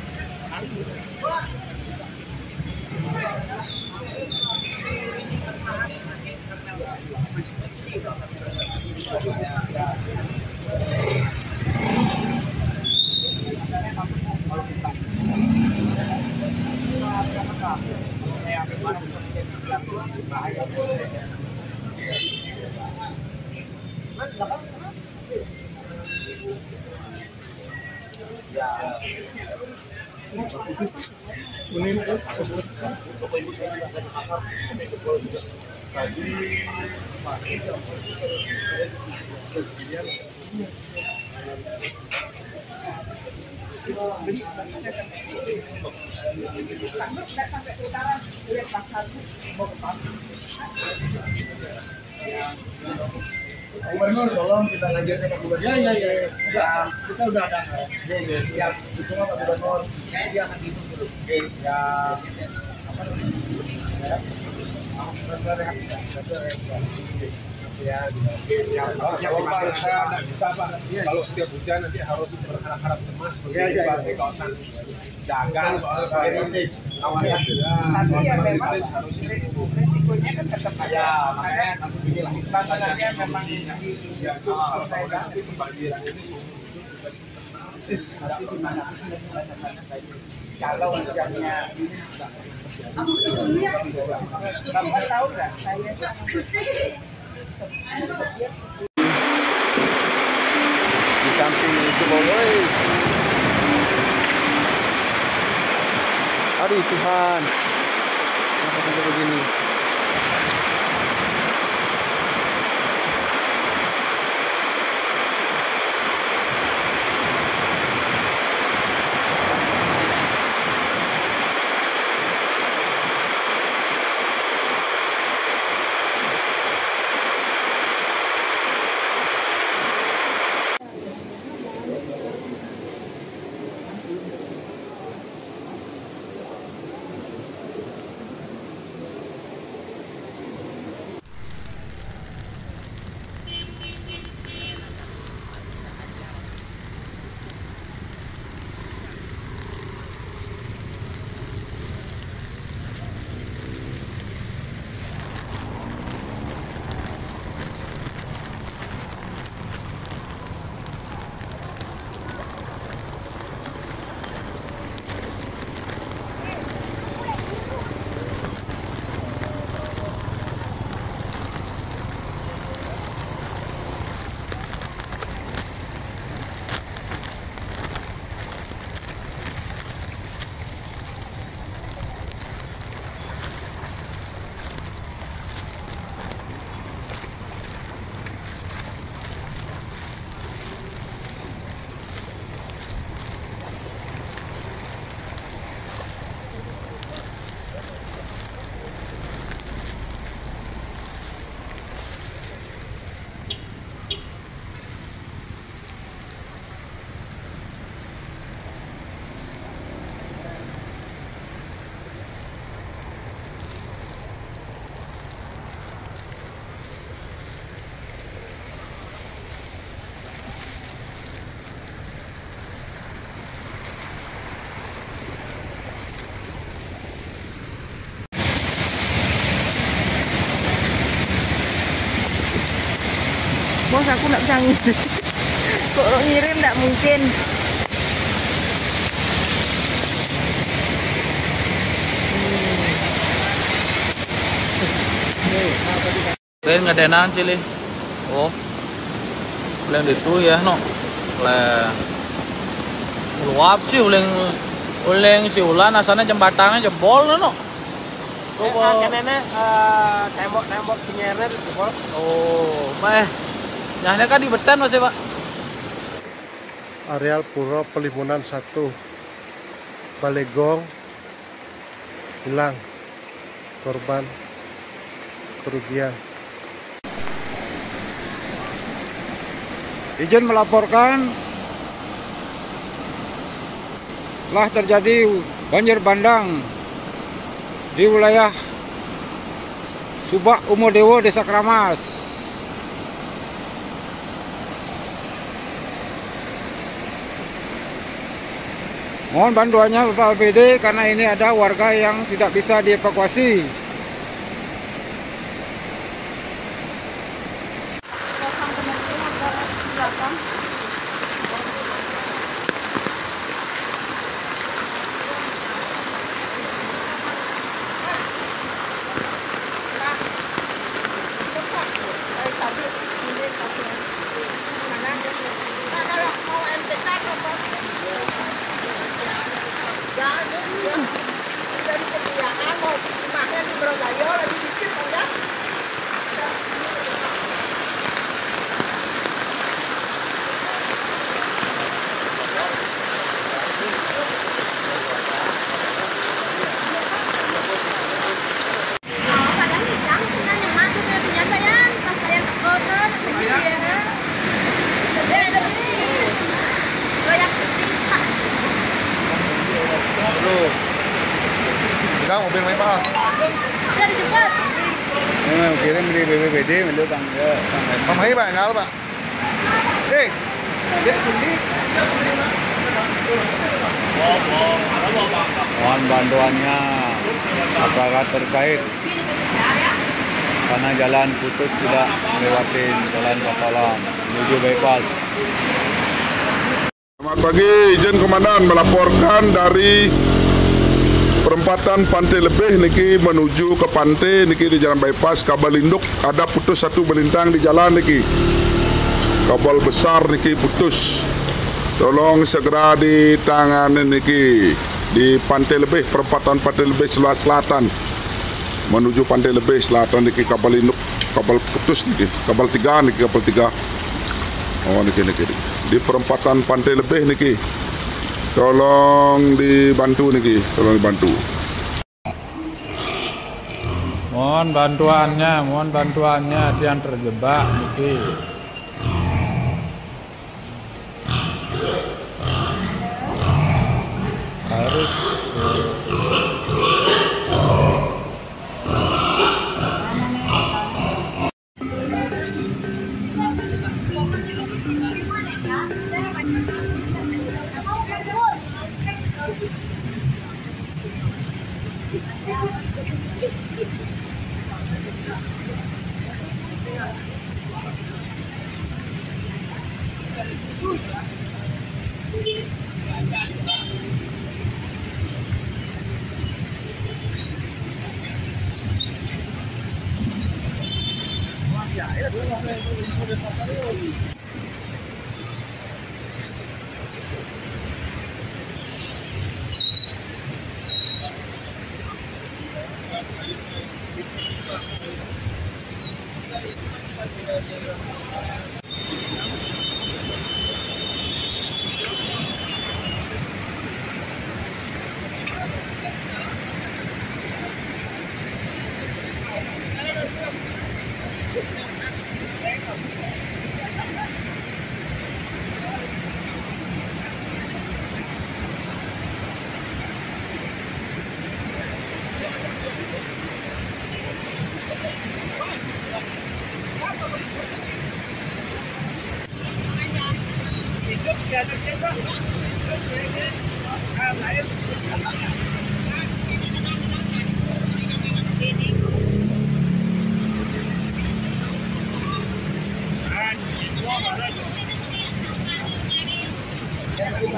Speaker 8: Nggak sampai ke utara, lihat pasar mau ke sana.
Speaker 1: Gubernur tolong kita ngajarkan ke gubernur. Ya. Kita udah ada. Ya, cuma Pak Gubernur dia akan hitung dulu. Ya, apa namanya?
Speaker 7: Kalau nggak bisa Pak, kalau setiap hujan nanti harus berharap-harap cemas seperti di kawasan dagang, heritage, kawasan
Speaker 8: Tapi ya memang
Speaker 7: harus
Speaker 8: resikonya kan tetap ada.
Speaker 7: ya makanya kami bikin
Speaker 8: Tantangannya memang di
Speaker 7: pembagian ini
Speaker 8: kalau hujannya kamu tahu nggak saya
Speaker 4: Di samping itu boy. Aduh Tuhan. Kenapa sampai begini?
Speaker 2: Bos, aku nggak bisa ngirim. Kok ngirim nggak mungkin.
Speaker 3: Kalian ngadenan sih li. Oh. Kalian itu ya no. Luap sih uleng si ulan asalnya jembatannya jebol no.
Speaker 1: Tembok sinyernya jebol.
Speaker 3: Oh, nyahnya kan di betan masih Pak.
Speaker 4: Areal Puro Pelimunan 1 Balegong hilang, korban kerugian.
Speaker 5: Izin melaporkan telah terjadi banjir bandang di wilayah Subak Umodewo, Desa Kramas. Mohon bantuannya Bapak APD karena ini ada warga yang tidak bisa dievakuasi.
Speaker 8: Dari kebiasaan mau rumahnya di Brogayo lagi dikit enggak?
Speaker 4: Sekarang mobil main Pak.
Speaker 8: Udah dijemput.
Speaker 5: Kirim di BPBD menurut Bang.
Speaker 4: Pamai Pak, enggak Pak. Dek. Dek kundi.
Speaker 5: Mohon bantuannya aparat terkait karena jalan putus tidak melewati jalan Papalang menuju bypass.
Speaker 6: Selamat pagi, izin Komandan melaporkan dari perempatan Pantai Lebih niki menuju ke pantai niki di jalan bypass kabel induk ada putus satu melintang di jalan niki. Kabel besar niki putus. Tolong segera ditangani niki di Pantai Lebih, perempatan Pantai Lebih sebelah selatan menuju Pantai Lebih selatan niki kabel induk, kabel putus niki, kabel 3 niki, kabel 3. Oh niki di perempatan Pantai Lebih niki. Tolong dibantu niki, tolong dibantu.
Speaker 3: Mohon bantuannya ada yang terjebak niki. Harus
Speaker 1: Itu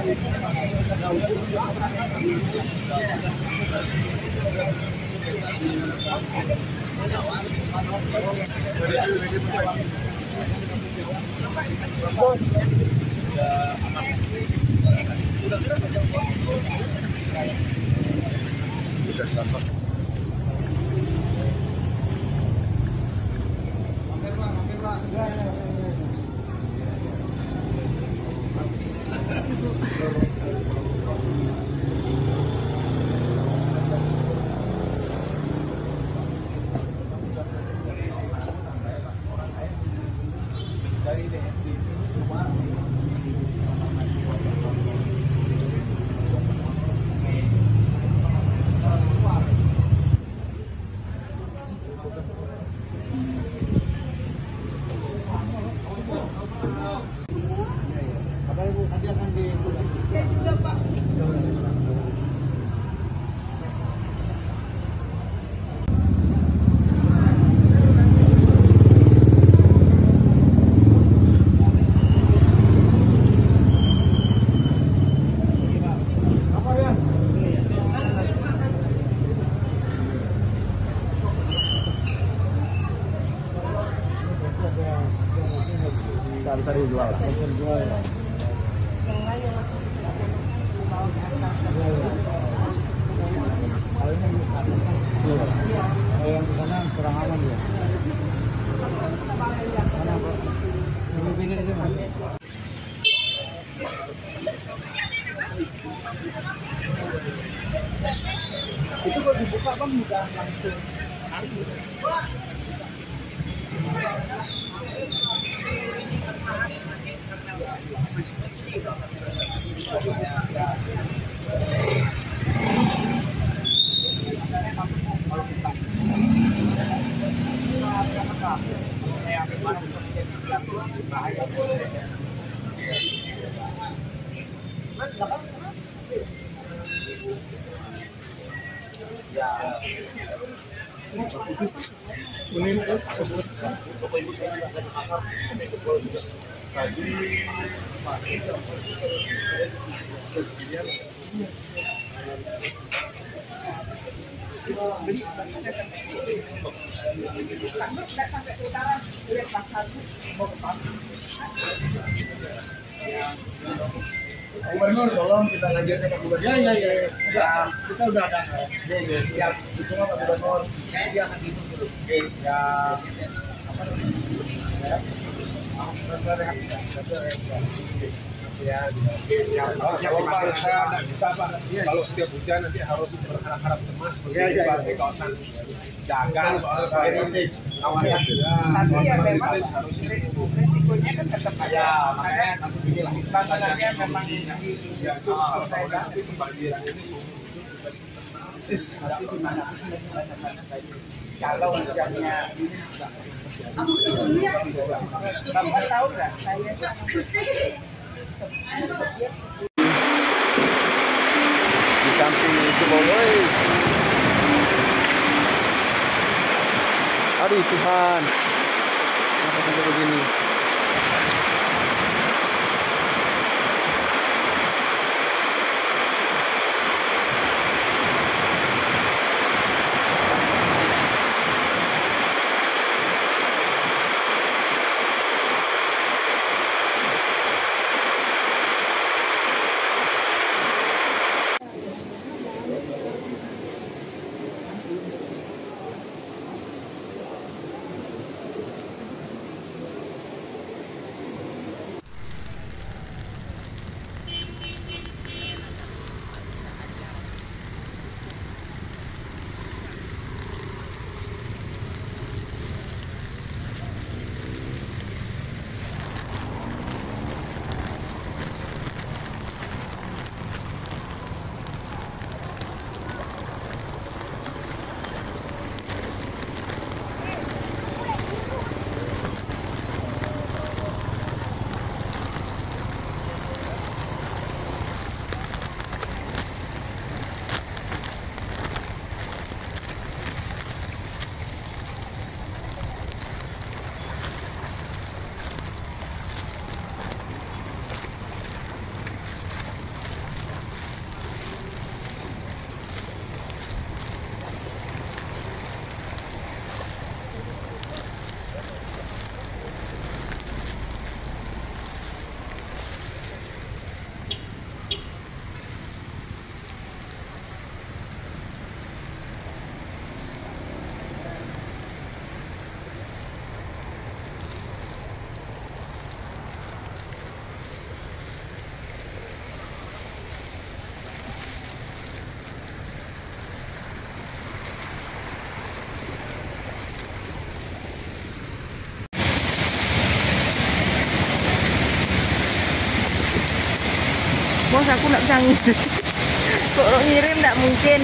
Speaker 1: kalau dibuka bang udah langsung.
Speaker 8: Nggak sampai ke utara, lihat pasar mau ke pasar.
Speaker 1: Gubernur tolong kita ngajarkan ke gubernur. Ya. Kita udah ada. Ya, itu Pak Gubernur. Dia akan gitu dulu. Ya, apa namanya?
Speaker 7: Kalau nggak bisa Pak, kalau setiap hujan nanti harus berharap-harap cemas begitu Pak di kawasan Dagan, heritage, kawasan
Speaker 8: Tapi ya memang resikonya kan tetap ada.
Speaker 7: ya makanya nanti beginilah
Speaker 8: Bangunannya memang
Speaker 7: tapi pembanjiran ini
Speaker 8: kalau hujannya Bapak tahu nggak saya
Speaker 5: Di samping itu boleh. Aduh Tuhan, kenapa sampai begini?
Speaker 2: Bos, aku nggak bisa ngirim. Kok ngirim nggak mungkin.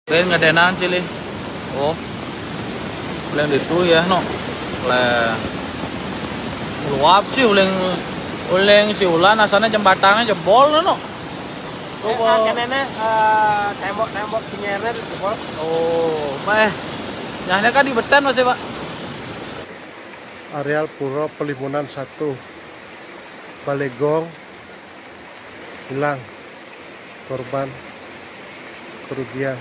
Speaker 3: Kalian ngadenan sih li. Oh. Kalian itu ya no. Le. Luap sih uleng si ulan asalnya jembatannya jebol no.
Speaker 1: Kenene tembok-tembok sinyernya jebol.
Speaker 3: Oh, nyahnya kan di betan masih Pak.
Speaker 4: Areal Puro Pelimunan 1 Balegong hilang, korban kerugian.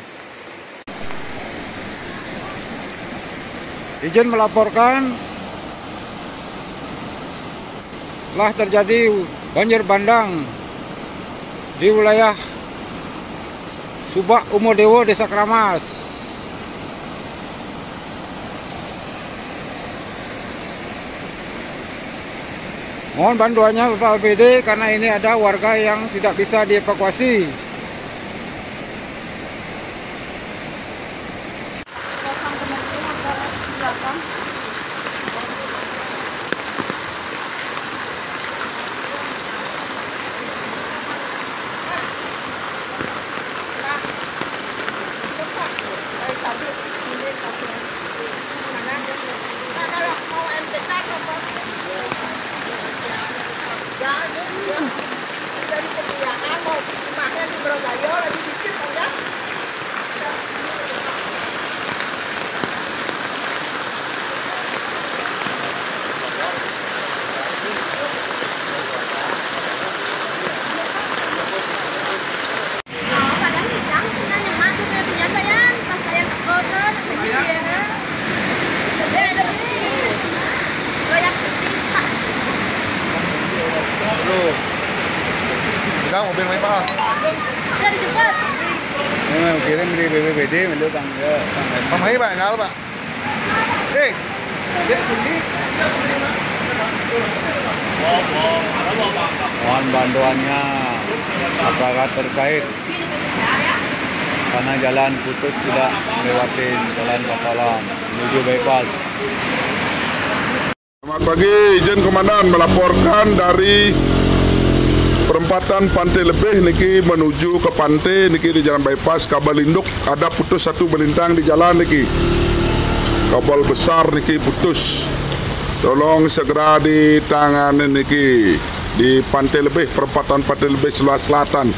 Speaker 5: Izin melaporkan telah terjadi banjir bandang di wilayah Subak Umodewo, Desa Kramas. Mohon bantuannya Bapak APD karena ini ada warga yang tidak bisa dievakuasi.
Speaker 8: Dari kebiasaan mau rumahnya di Brogayo lagi dikit aja.
Speaker 4: Kita mobil main Pak.
Speaker 8: Udah dijemput.
Speaker 5: Ini kirim di BPBD menurut tangga.
Speaker 4: Pamai Pak, enggak Pak.
Speaker 5: Mohon bantuannya aparat terkait karena jalan putus tidak melewati jalan Papalang menuju bypass.
Speaker 6: Selamat pagi, izin Komandan melaporkan dari perempatan Pantai Lebih niki menuju ke pantai niki di jalan bypass Kabel Induk ada putus satu melintang di jalan niki. Kabel besar niki putus. Tolong segera ditangani niki di Pantai Lebih, perempatan Pantai Lebih sebelah selatan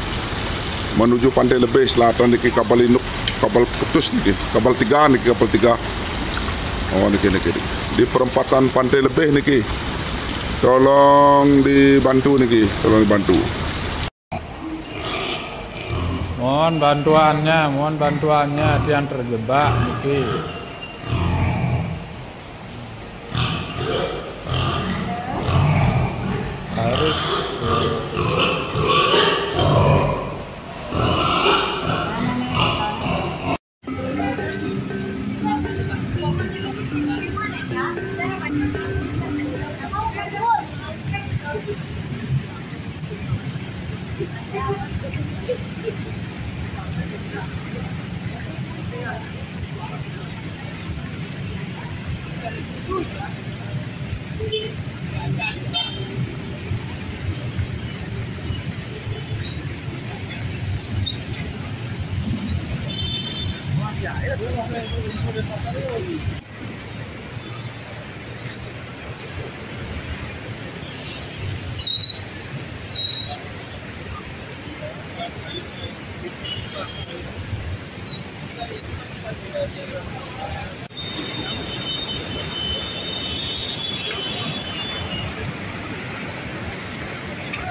Speaker 6: menuju Pantai Lebih selatan niki kabel induk, kabel putus niki, kabel 3 niki, kabel 3. Oh niki di perempatan Pantai Lebih niki. Tolong dibantu niki, tolong dibantu.
Speaker 3: Mohon bantuannya dia yang terjebak niki. Harus